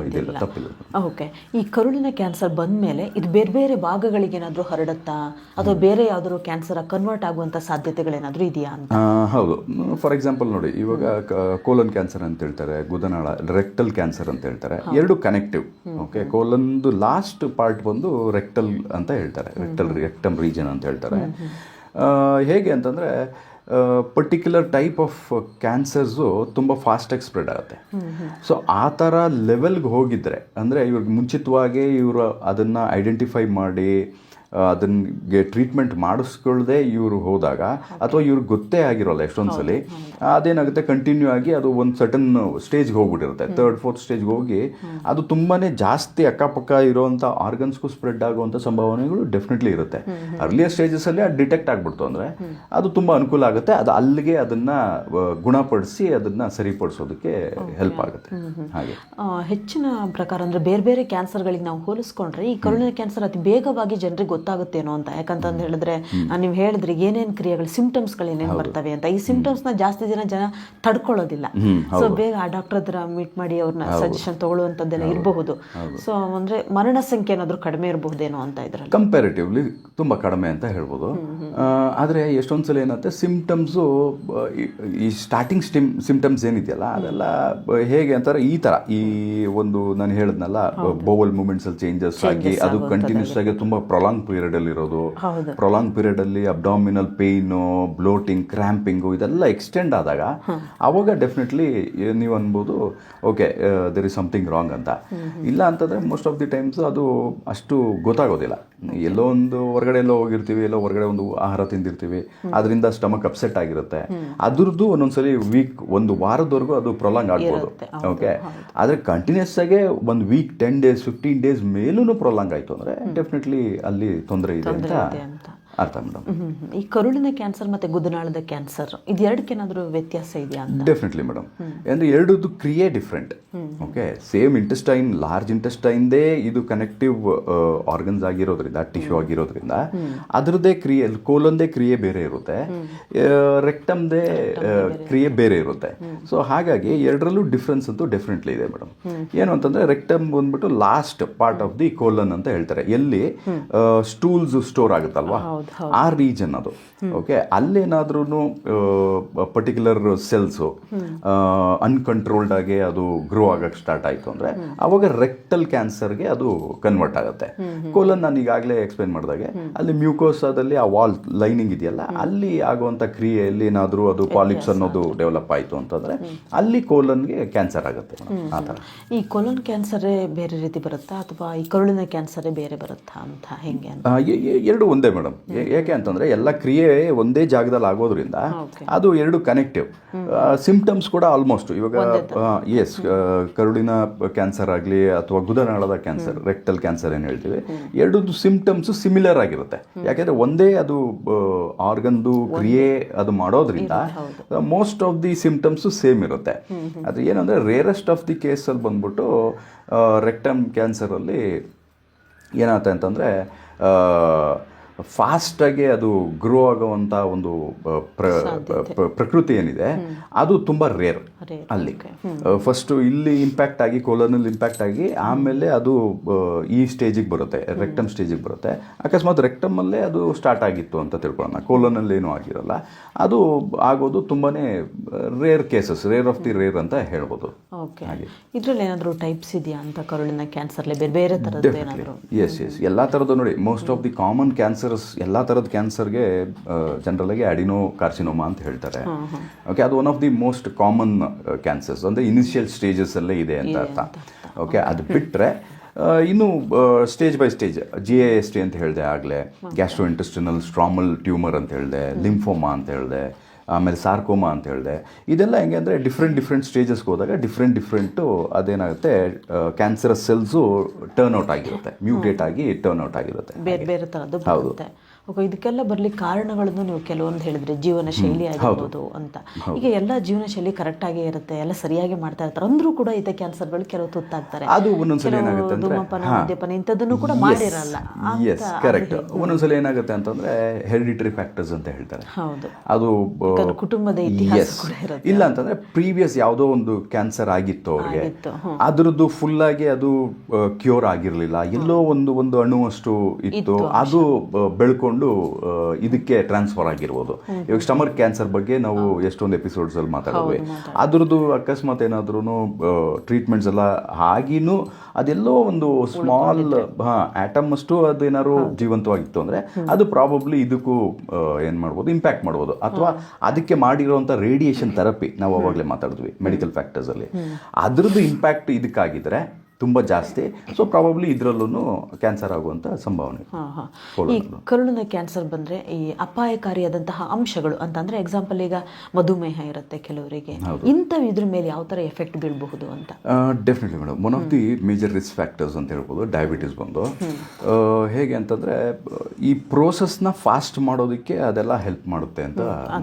ಇದಿಲ್ಲ, ತಪ್ಪಿಲ್ಲ. ಓಕೆ, ಈ ಕರುಳಿನ ಕ್ಯಾನ್ಸರ್ ಬಂದ ಮೇಲೆ ಇದು ಬೇರೆ ಬೇರೆ ಭಾಗಗಳಿಗೇನಾದರೂ ಹರಡುತ್ತಾ ಅಥವಾ ಬೇರೆ ಯಾವುದಾದ್ರು ಕ್ಯಾನ್ಸರ್ ಕನ್ವರ್ಟ್ ಆಗುವಂಥ ಸಾಧ್ಯತೆಗಳೇನಾದರೂ ಇದೆಯಾ ಅಂತ? ಹೌದು. ಫಾರ್ ಎಕ್ಸಾಂಪಲ್ ನೋಡಿ, ಇವಾಗ ಕೋಲನ್ ಕ್ಯಾನ್ಸರ್ ಅಂತ ಹೇಳ್ತಾರೆ, ಗುದನಾಳ ರೆಕ್ಟಲ್ ಕ್ಯಾನ್ಸರ್ ಅಂತ ಹೇಳ್ತಾರೆ, ಎರಡು ಕನೆಕ್ಟಿವ್. ಓಕೆ, ಕೋಲನ್ದು ಲಾಸ್ಟ್ ಪಾರ್ಟ್ ಬಂದು ರೆಕ್ಟಲ್ ಅಂತ ಹೇಳ್ತಾರೆ, ರೆಕ್ಟಮ್ ರೀಜನ್ ಅಂತ ಹೇಳ್ತಾರೆ. ಹೇಗೆ ಅಂತಂದರೆ ಪರ್ಟಿಕ್ಯುಲರ್ ಟೈಪ್ ಆಫ್ ಕ್ಯಾನ್ಸರ್ಸು ತುಂಬ ಫಾಸ್ಟಾಗಿ ಸ್ಪ್ರೆಡ್ ಆಗುತ್ತೆ. ಸೊ ಆ ಥರ ಲೆವೆಲ್ಗೆ ಹೋಗಿದ್ರೆ, ಅಂದರೆ ಇವ್ರಿಗೆ ಮುಂಚಿತವಾಗಿ ಇವರು ಅದನ್ನು ಐಡೆಂಟಿಫೈ ಮಾಡಿ ಅದನ್ಗೆ ಟ್ರೀಟ್ಮೆಂಟ್ ಮಾಡಿಸ್ಕೊಳ್ಳದೆ ಇವರು ಹೋದಾಗ, ಅಥವಾ ಇವ್ರಿಗೆ ಗೊತ್ತೇ ಆಗಿರೋಲ್ಲ ಎಷ್ಟೊಂದು ಸಲ, ಅದೇನಾಗುತ್ತೆ ಕಂಟಿನ್ಯೂ ಆಗಿ ಅದು ಒಂದು ಸರ್ಟನ್ ಸ್ಟೇಜ್ಗೆ ಹೋಗ್ಬಿಟ್ಟಿರುತ್ತೆ, 3rd 4th ಸ್ಟೇಜ್ಗೆ ಹೋಗಿ ಅದು ತುಂಬಾ ಜಾಸ್ತಿ ಅಕ್ಕಪಕ್ಕ ಇರೋವಂಥ ಆರ್ಗನ್ಸ್ಗೂ ಸ್ಪ್ರೆಡ್ ಆಗುವಂಥ ಸಂಭಾವನೆಗಳು ಡೆಫಿನೆಟ್ಲಿ ಇರುತ್ತೆ. ಅರ್ಲಿಯರ್ ಸ್ಟೇಜಸಲ್ಲಿ ಅದು ಡಿಟೆಕ್ಟ್ ಆಗಿಬಿಡ್ತು ಅಂದರೆ ಅದು ತುಂಬ ಅನುಕೂಲ ಆಗುತ್ತೆ. ಅದು ಅಲ್ಲಿಗೆ ಅದನ್ನು ಗುಣಪಡಿಸಿ ಅದನ್ನು ಸರಿಪಡಿಸೋದಕ್ಕೆ ಹೆಲ್ಪ್ ಆಗುತ್ತೆ. ಹಾಗೆ ಹೆಚ್ಚಿನ ಪ್ರಕಾರ ಅಂದರೆ ಬೇರೆ ಬೇರೆ ಕ್ಯಾನ್ಸರ್ಗಳಿಗೆ ನಾವು ಹೋಲಿಸ್ಕೊಂಡ್ರೆ ಈ ಕರುಳಿನ ಕ್ಯಾನ್ಸರ್ ಅತಿ ಬೇಗವಾಗಿ ಜನರಿಗೆ ಗೊತ್ತಾಗುತ್ತೇನೋ ಅಂತ. ಯಾಕಂತಂದು ಹೇಳಿದ್ರೆ ನೀವು ಹೇಳಿದ್ರಿ ಏನೇನು ಕ್ರಿಯೆಗಳು ಸಿಂಪ್ಟಮ್ಸ್ಗಳು ಏನೇನು ಬರ್ತವೆ ಅಂತ. ಈ ಸಿಂಪ್ಟಮ್ಸ್ನ ಜಾಸ್ತಿ ಜನ ತಡ್ಕೊಳ್ಳೋದಿಲ್ಲ. ಸೊ ಬೇಗ ಆ ಡಾಕ್ಟರ್ ಹತ್ರ ಮೀಟ್ ಮಾಡಿ ಅವ್ರನ್ನ ಸಜೆಷನ್ ತಗೊಳ್ಳುವಂಥದ್ದೆಲ್ಲ ಇರಬಹುದು. ಸೊ ಅಂದರೆ ಮರಣ ಸಂಖ್ಯೆ ಏನಾದರೂ ಕಡಿಮೆ ಇರಬಹುದೇನೋ ಅಂತ ಇದ್ರಲ್ಲಿ ಕಂಪ್ಯಾರಿಟಿವ್ಲಿ ತುಂಬ ಕಡಿಮೆ ಅಂತ ಹೇಳ್ಬೋದು. ಆದರೆ ಎಷ್ಟೊಂದು ಸಲ ಏನಂತೆ ಸಿಂಪ್ಟಮ್ಸು, ಈ ಸ್ಟಾರ್ಟಿಂಗ್ ಸಿಂಪ್ಟಮ್ಸ್ ಏನಿದೆಯಲ್ಲ ಅದೆಲ್ಲ ಹೇಗೆ ಅಂತಾರೆ, ಈ ಥರ ಈ ಒಂದು ನಾನು ಹೇಳಿದ್ನಲ್ಲ ಬೋವಲ್ ಮೂಮೆಂಟ್ಸಲ್ಲಿ ಚೇಂಜಸ್ ಆಗಿ ಅದು ಕಂಟಿನ್ಯೂಸ್ ಆಗಿ ತುಂಬ ಪ್ರೊಲಾಂಗ್ ಪೀರಿಯಡಲ್ಲಿ ಇರೋದು, ಪ್ರೊಲಾಂಗ್ ಪೀರಿಯಡಲ್ಲಿ ಅಬ್ಡಾಮಿನಲ್ ಪೇಯ್ನು, ಬ್ಲೋಟಿಂಗ್, ಕ್ರ್ಯಾಂಪಿಂಗು ಇದೆಲ್ಲ ಎಕ್ಸ್ಟೆಂಡ್ ಆದಾಗ ಅವಾಗ ಡೆಫಿನೆಟ್ಲಿ ನೀವು ಅನ್ಬೋದು okay there is something wrong ಅಂತ. ಇಲ್ಲ ಅಂತಂದರೆ ಮೋಸ್ಟ್ ಆಫ್ ದಿ ಟೈಮ್ಸ್ ಅದು ಅಷ್ಟು ಗೊತ್ತಾಗೋದಿಲ್ಲ. ಎಲ್ಲೋ ಒಂದು ಹೊರಗಡೆ ಎಲ್ಲೋ ಹೋಗಿರ್ತೀವಿ, ಎಲ್ಲೋ ಹೊರಗಡೆ ಒಂದು ಆಹಾರ ತಿಂದಿರ್ತೀವಿ, ಅದರಿಂದ ಸ್ಟಮಕ್ ಅಪ್ಸೆಟ್ ಆಗಿರುತ್ತೆ, ಅದ್ರದ್ದು ಒಂದೊಂದ್ಸಲಿ ವೀಕ್, ಒಂದು ವಾರದವರೆಗೂ ಅದು ಪ್ರೊಲಾಂಗ್ ಆಗ್ಬೋದು. ಓಕೆ, ಆದರೆ ಕಂಟಿನ್ಯೂಸ್ ಆಗಿ ಒಂದು ವೀಕ್, 10 days 15 days ಮೇಲೂ ಪ್ರೊಲಾಂಗ್ ಆಯಿತು ಅಂದರೆ ಡೆಫಿನೆಟ್ಲಿ ಅಲ್ಲಿ ತೊಂದರೆ ಇದೆ ಅಂತ ಅರ್ಥ ಮೇಡಮ್. ಈ ಕರುಳಿನ ಕ್ಯಾನ್ಸರ್ ಮತ್ತೆ ಗುದನಾಳದ ಕ್ಯಾನ್ಸರ್ ಇದೆರಡಕ್ಕೇನಾದರೂ ವ್ಯತ್ಯಾಸ ಇದೆಯಾ ಅಂತ? Definitely madam. ಅಂದರೆ ಎರಡದ್ದು ಕ್ರಿಯೆ different. Okay, same intestine, large ಇಂಟೆಸ್ಟೈನ್ದೇ ಇದು ಕನೆಕ್ಟಿವ್ ಆರ್ಗನ್ಸ್ ಆಗಿರೋದ್ರಿಂದ, ಟಿಶ್ಯೂ ಆಗಿರೋದ್ರಿಂದ ಅದರದ್ದೇ ಕ್ರಿಯೆ, ಕೋಲನ್ದೇ ಕ್ರಿಯೆ ಬೇರೆ ಇರುತ್ತೆ, ರೆಕ್ಟಮ್ದೇ ಕ್ರಿಯೆ ಬೇರೆ ಇರುತ್ತೆ. ಸೊ ಹಾಗಾಗಿ ಎರಡರಲ್ಲೂ ಡಿಫ್ರೆನ್ಸ್ ಅಂತೂ ಡೆಫಿನೆಟ್ಲಿ ಇದೆ ಮೇಡಮ್. ಏನು ಅಂತಂದರೆ ರೆಕ್ಟಮ್ ಬಂದ್ಬಿಟ್ಟು last part of the colon ಅಂತ ಹೇಳ್ತಾರೆ, ಎಲ್ಲಿ ಸ್ಟೂಲ್ಸ್ ಸ್ಟೋರ್ ಆಗುತ್ತಲ್ವಾ ಆ ರೀಜನ್ ಅದು. ಓಕೆ, ಅಲ್ಲೇನಾದ್ರೂ ಪರ್ಟಿಕ್ಯುಲರ್ ಸೆಲ್ಸು ಅನ್ಕಂಟ್ರೋಲ್ಡ್ ಆಗಿ ಅದು ಗ್ರೋ ಆಗಕ್ಕೆ ಸ್ಟಾರ್ಟ್ ಆಯಿತು ಅಂದರೆ ಅವಾಗ ರೆಕ್ಟಲ್ ಕ್ಯಾನ್ಸರ್ಗೆ ಅದು ಕನ್ವರ್ಟ್ ಆಗುತ್ತೆ. ಕೋಲನ್ ನಾನು ಈಗಾಗಲೇ ಎಕ್ಸ್ಪ್ಲೇನ್ ಮಾಡಿದಾಗೆ ಅಲ್ಲಿ ಮ್ಯೂಕೋಸಾದಲ್ಲಿ ಆ ವಾಲ್ ಲೈನಿಂಗ್ ಇದೆಯಲ್ಲ, ಅಲ್ಲಿ ಆಗುವಂಥ ಕ್ರಿಯೆಯಲ್ಲಿ ಏನಾದರೂ ಅದು ಪಾಲಿಪ್ಸ್ ಅನ್ನೋದು ಡೆವಲಪ್ ಆಯಿತು ಅಂತಂದರೆ ಅಲ್ಲಿ ಕೋಲನ್ಗೆ ಕ್ಯಾನ್ಸರ್ ಆಗುತ್ತೆ. ಆ ಥರ ಈ ಕೋಲನ್ ಕ್ಯಾನ್ಸರೇ ಬೇರೆ ರೀತಿ ಬರುತ್ತಾ ಅಥವಾ ಈ ಕರುಳಿನ ಕ್ಯಾನ್ಸರೇ ಬೇರೆ ಬರುತ್ತಾ ಅಂತ ಹೆಂಗೆ? ಎರಡು ಒಂದೇ ಮೇಡಮ್. ಯಾಕೆ ಅಂತಂದರೆ ಎಲ್ಲ ಕ್ರಿಯೆ ಒಂದೇ ಜಾಗದಲ್ಲಿ ಆಗೋದ್ರಿಂದ ಅದು ಎರಡು ಕನೆಕ್ಟಿವ್. ಸಿಂಪ್ಟಮ್ಸ್ ಕೂಡ ಆಲ್ಮೋಸ್ಟ್ ಇವಾಗ ಎಸ್ ಕರುಳಿನ ಕ್ಯಾನ್ಸರ್ ಆಗಲಿ ಅಥವಾ ಗುದನಾಳದ ಕ್ಯಾನ್ಸರ್, ರೆಕ್ಟಲ್ ಕ್ಯಾನ್ಸರ್ ಏನು ಹೇಳ್ತೀವಿ, ಎರಡೂ ಸಿಂಪ್ಟಮ್ಸು ಸಿಮಿಲರ್ ಆಗಿರುತ್ತೆ. ಯಾಕೆಂದರೆ ಒಂದೇ ಅದು ಆರ್ಗನ್ದು ಕ್ರಿಯೆ ಅದು ಮಾಡೋದ್ರಿಂದ most of the symptoms same ಇರುತ್ತೆ. ಅದು ಏನಂದರೆ ರೇರೆಸ್ಟ್ ಆಫ್ ದಿ ಕೇಸಲ್ಲಿ ಬಂದ್ಬಿಟ್ಟು ರೆಕ್ಟಮ್ ಕ್ಯಾನ್ಸರಲ್ಲಿ ಏನಾಗುತ್ತೆ ಅಂತಂದರೆ ಫಾಸ್ಟಾಗಿ ಅದು ಗ್ರೋ ಆಗುವಂಥ ಒಂದು ಪ್ರಕೃತಿ ಏನಿದೆ ಅದು ತುಂಬ ರೇರ್ ಅಲ್ಲಿ. ಫಸ್ಟು ಇಲ್ಲಿ ಇಂಪ್ಯಾಕ್ಟ್ ಆಗಿ ಕೋಲನಲ್ಲಿ ಇಂಪ್ಯಾಕ್ಟ್ ಆಗಿ ಆಮೇಲೆ ಅದು ಈ ಸ್ಟೇಜಿಗೆ ಬರುತ್ತೆ, ರೆಕ್ಟಮ್ ಸ್ಟೇಜಿಗೆ ಬರುತ್ತೆ. ಅಕಸ್ಮಾತ್ ರೆಕ್ಟಮಲ್ಲೇ ಅದು ಸ್ಟಾರ್ಟ್ ಆಗಿತ್ತು ಅಂತ ತಿಳ್ಕೊಳ್ಳೋಣ, ಕೋಲನಲ್ಲಿ ಏನೂ ಆಗಿರಲ್ಲ. ಅದು ಆಗೋದು ತುಂಬಾ rare cases, rare of the rare ಅಂತ ಹೇಳ್ಬೋದು. ಇದರಲ್ಲಿ ಏನಾದರೂ ಟೈಪ್ಸ್ ಇದೆಯಾ ಅಂತ ಕರುಳಿನ ಕ್ಯಾನ್ಸರ್ಲಿ ಬೇರೆ ಬೇರೆ ಥರದ್ದು ಏನಾದರೂ? ಎಸ್ ಎಲ್ಲ ಥರದ್ದು ನೋಡಿ, most of the common cancers ಎಲ್ಲ ಥರದ ಕ್ಯಾನ್ಸರ್ಗೆ ಜನರಲಾಗಿ ಅಡಿನೋ ಕಾರ್ಸಿನೋಮಾ ಅಂತ ಹೇಳ್ತಾರೆ. ಓಕೆ, ಅದು one of the most common cancers, ಅಂದರೆ ಇನಿಷಿಯಲ್ ಸ್ಟೇಜಸ್ಸಲ್ಲೇ ಇದೆ ಅಂತ ಅರ್ಥ. ಓಕೆ, ಅದು ಬಿಟ್ಟರೆ ಇನ್ನು ಸ್ಟೇಜ್ ಬೈ ಸ್ಟೇಜ್ GAST ಅಂತ ಹೇಳಿದೆ ಆಗಲೇ, ಗ್ಯಾಸ್ಟ್ರೋ ಇಂಟೆಸ್ಟಿನಲ್ ಸ್ಟ್ರಾಮಲ್ ಟ್ಯೂಮರ್ ಅಂತ ಹೇಳಿದೆ, ಲಿಂಫೋಮಾ ಅಂತ ಹೇಳಿದೆ, ಆಮೇಲೆ ಸಾರ್ಕೋಮಾ ಅಂತ ಹೇಳಿದೆ. ಇದೆಲ್ಲ ಹೆಂಗೆ ಅಂದರೆ ಡಿಫ್ರೆಂಟ್ ಸ್ಟೇಜಸ್ಗೆ ಹೋದಾಗ ಡಿಫ್ರೆಂಟು ಅದೇನಾಗುತ್ತೆ, ಕ್ಯಾನ್ಸರಸ್ ಸೆಲ್ಸು ಟರ್ನ್ ಔಟ್ ಆಗಿರುತ್ತೆ, ಮ್ಯೂಟೇಟ್ ಆಗಿ ಟರ್ನ್ ಔಟ್ ಆಗಿರುತ್ತೆ, ಬೇರೆ ಬೇರೆ ಥರದ್ದು ಬರುತ್ತೆ. ಓಕೆ, ಇದಕ್ಕೆಲ್ಲ ಬರಲಿಕ್ಕೆ ಕಾರಣಗಳನ್ನು ನೀವು ಕೆಲವೊಂದು ಹೇಳಿದ್ರೆ ಜೀವನ ಶೈಲಿ ಆಗಿರ್ಬೋದು ಅಂತ. ಈಗ ಎಲ್ಲ ಜೀವನ ಶೈಲಿ ಕರೆಕ್ಟಾಗೇ ಇರುತ್ತೆ, ಎಲ್ಲ ಸರಿಯಾಗಿ ಮಾಡ್ತಾ ಇರ್ತಾರೆ, ಅಂದ್ರೂ ಕೂಡ ಇದೇ ಕ್ಯಾನ್ಸರ್ಗಳು ಕೆಲವು ತುತ್ತಾಗ್ತಾರೆ. ಅದು ಒಂದೊಂದ್ಸಲ ಏನಾಗುತ್ತೆ ಅಂದರೆ ಧೂಮಪಾನ, ಮದ್ಯಪಾನ ಇಂಥದ್ದನ್ನು ಕೂಡ ಮಾಡಿರಲ್ಲ. Yes correct. ಒಂದೊಂದ್ಸಲ ಏನಾಗುತ್ತೆ ಅಂತಂದರೆ ಹೆರಿಡಿಟರಿ ಫ್ಯಾಕ್ಟರ್ಸ್ ಅಂತ ಹೇಳ್ತಾರೆ. ಹೌದು, ಅದು ಕುಟುಂಬದ ಇತಿಹಾಸ ಕೂಡ ಇರುತ್ತೆ. ಇಲ್ಲ ಅಂತಂದರೆ ಪ್ರೀವಿಯಸ್ ಯಾವುದೋ ಒಂದು ಕ್ಯಾನ್ಸರ್ ಆಗಿತ್ತು ಅವ್ರಿಗೆ, ಅದ್ರದ್ದು ಫುಲ್ಲಾಗಿ ಅದು ಕ್ಯೂರ್ ಆಗಿರಲಿಲ್ಲ, ಎಲ್ಲೋ ಒಂದು ಅಣುವಷ್ಟು ಇತ್ತು, ಅದು ಬೆಳ್ಕೊಂಡು ಇದಕ್ಕೆ ಟ್ರಾನ್ಸ್ಫರ್ ಆಗಿರ್ಬೋದು. ಇವಾಗ ಸ್ಟಮಕ್ ಕ್ಯಾನ್ಸರ್ ಬಗ್ಗೆ ನಾವು ಎಷ್ಟೊಂದು ಎಪಿಸೋಡ್ಸ್ ಅಲ್ಲಿ ಮಾತಾಡಿದ್ವಿ. ಅದ್ರದ್ದು ಅಕಸ್ಮಾತ್ ಏನಾದ್ರೂ ಟ್ರೀಟ್ಮೆಂಟ್ಸ್ ಎಲ್ಲ ಆಗಿನೂ ಅದೆಲ್ಲೋ ಒಂದು ಸ್ಮಾಲ್ ಆಟಮ್ ಅಷ್ಟು ಅದೇನಾದ್ರು ಜೀವಂತವಾಗಿತ್ತು ಅಂದರೆ ಅದು ಪ್ರಾಬಬ್ಲಿ ಇದಕ್ಕೂ ಏನು ಮಾಡ್ಬೋದು, ಇಂಪ್ಯಾಕ್ಟ್ ಮಾಡ್ಬೋದು. ಅಥವಾ ಅದಕ್ಕೆ ಮಾಡಿರೋಂಥ ರೇಡಿಯೇಷನ್ ಥೆರಪಿ ನಾವು ಅವಾಗಲೇ ಮಾತಾಡಿದ್ವಿ ಮೆಡಿಕಲ್ ಫ್ಯಾಕ್ಟರ್ಸಲ್ಲಿ, ಅದ್ರದ್ದು ಇಂಪ್ಯಾಕ್ಟ್ ಇದಕ್ಕಾಗಿದ್ರೆ ತುಂಬ ಜಾಸ್ತಿ. ಸೊ ಪ್ರಾಬಬ್ಲಿ ಇದರಲ್ಲೂ ಕ್ಯಾನ್ಸರ್ ಆಗುವಂಥ ಸಂಭಾವನೆ. ಈ ಕರುಳಿನ ಕ್ಯಾನ್ಸರ್ ಬಂದರೆ ಈ ಅಪಾಯಕಾರಿಯಾದಂತಹ ಅಂಶಗಳು ಅಂತಂದರೆ ಎಕ್ಸಾಂಪಲ್ ಈಗ ಮಧುಮೇಹ ಇರುತ್ತೆ ಕೆಲವರಿಗೆ, ಇಂಥವು ಇದ್ರ ಮೇಲೆ ಯಾವ ಥರ ಎಫೆಕ್ಟ್ ಬೀಳಬಹುದು ಅಂತ? Definitely madam, one of the major risk factors ಅಂತ ಹೇಳ್ಬೋದು ಡಯಾಬಿಟೀಸ್ ಬಂದು. ಹೇಗೆ ಅಂತಂದರೆ ಈ ಪ್ರೋಸೆಸ್ನ ಫಾಸ್ಟ್ ಮಾಡೋದಕ್ಕೆ ಅದೆಲ್ಲ ಹೆಲ್ಪ್ ಮಾಡುತ್ತೆ ಅಂತ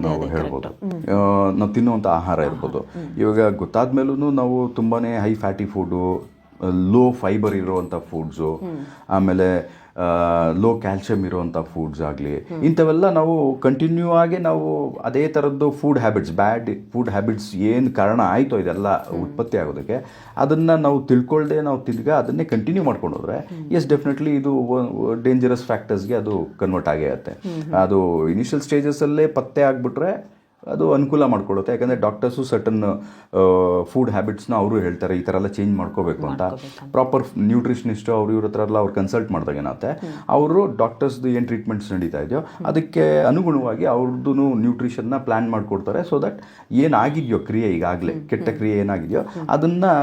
ನಾವು ಹೇಳ್ಬೋದು. ನಾವು ತಿನ್ನುವಂಥ ಆಹಾರ ಇರ್ಬೋದು, ಇವಾಗ ಗೊತ್ತಾದ ಮೇಲೂ ನಾವು ತುಂಬಾ high fatty food, low fibre ಇರುವಂಥ ಫುಡ್ಸು, ಆಮೇಲೆ ಲೋ ಕ್ಯಾಲ್ಶಿಯಂ ಇರುವಂಥ ಫುಡ್ಸ್ ಆಗಲಿ, ಇಂಥವೆಲ್ಲ ನಾವು ಕಂಟಿನ್ಯೂ ಆಗಿ ನಾವು ಅದೇ ಥರದ್ದು ಫುಡ್ ಹ್ಯಾಬಿಟ್ಸ್, ಬ್ಯಾಡ್ ಫುಡ್ ಹ್ಯಾಬಿಟ್ಸ್ ಏನು ಕಾರಣ ಆಯಿತೋ ಇದೆಲ್ಲ ಉತ್ಪತ್ತಿ ಆಗೋದಕ್ಕೆ, ಅದನ್ನು ನಾವು ತಿಳ್ಕೊಳ್ಳದೆ ನಾವು ಅದನ್ನೇ ಕಂಟಿನ್ಯೂ ಮಾಡ್ಕೊಂಡು ಹೋದರೆ ಎಸ್ ಡೆಫಿನೆಟ್ಲಿ ಇದು ಡೇಂಜರಸ್ ಫ್ಯಾಕ್ಟರ್ಸ್ಗೆ ಅದು ಕನ್ವರ್ಟ್ ಆಗೇ ಇರುತ್ತೆ. ಅದು ಇನಿಷಿಯಲ್ ಸ್ಟೇಜಸಲ್ಲೇ ಪತ್ತೆ ಆಗಿಬಿಟ್ರೆ ಅದು ಅನುಕೂಲ ಮಾಡ್ಕೊಳ್ಳುತ್ತೆ. ಯಾಕಂದರೆ ಡಾಕ್ಟರ್ಸು ಸರ್ಟನ್ ಫುಡ್ ಹ್ಯಾಬಿಟ್ಸ್ನ ಅವರು ಹೇಳ್ತಾರೆ ಈ ಥರ ಎಲ್ಲ ಚೇಂಜ್ ಮಾಡ್ಕೋಬೇಕು ಅಂತ. ಪ್ರಾಪರ್ ನ್ಯೂಟ್ರಿಷನಿಸ್ಟು ಇವ್ರ ಹತ್ರ ಎಲ್ಲ ಅವ್ರು ಕನ್ಸಲ್ಟ್ ಮಾಡಿದಾಗ ಏನಾಗುತ್ತೆ, ಅವರು ಡಾಕ್ಟರ್ಸ್ದು ಏನು ಟ್ರೀಟ್ಮೆಂಟ್ಸ್ ನಡೀತಾ ಇದೆಯೋ ಅದಕ್ಕೆ ಅನುಗುಣವಾಗಿ ಅವ್ರದ್ದು ನ್ಯೂಟ್ರಿಷನ್ನ ಪ್ಲ್ಯಾನ್ ಮಾಡಿಕೊಡ್ತಾರೆ. ಸೊ ದಟ್ ಏನಾಗಿದೆಯೋ ಕ್ರಿಯೆ, ಈಗಾಗಲೇ ಕೆಟ್ಟ ಕ್ರಿಯೆ ಏನಾಗಿದೆಯೋ ಅದನ್ನು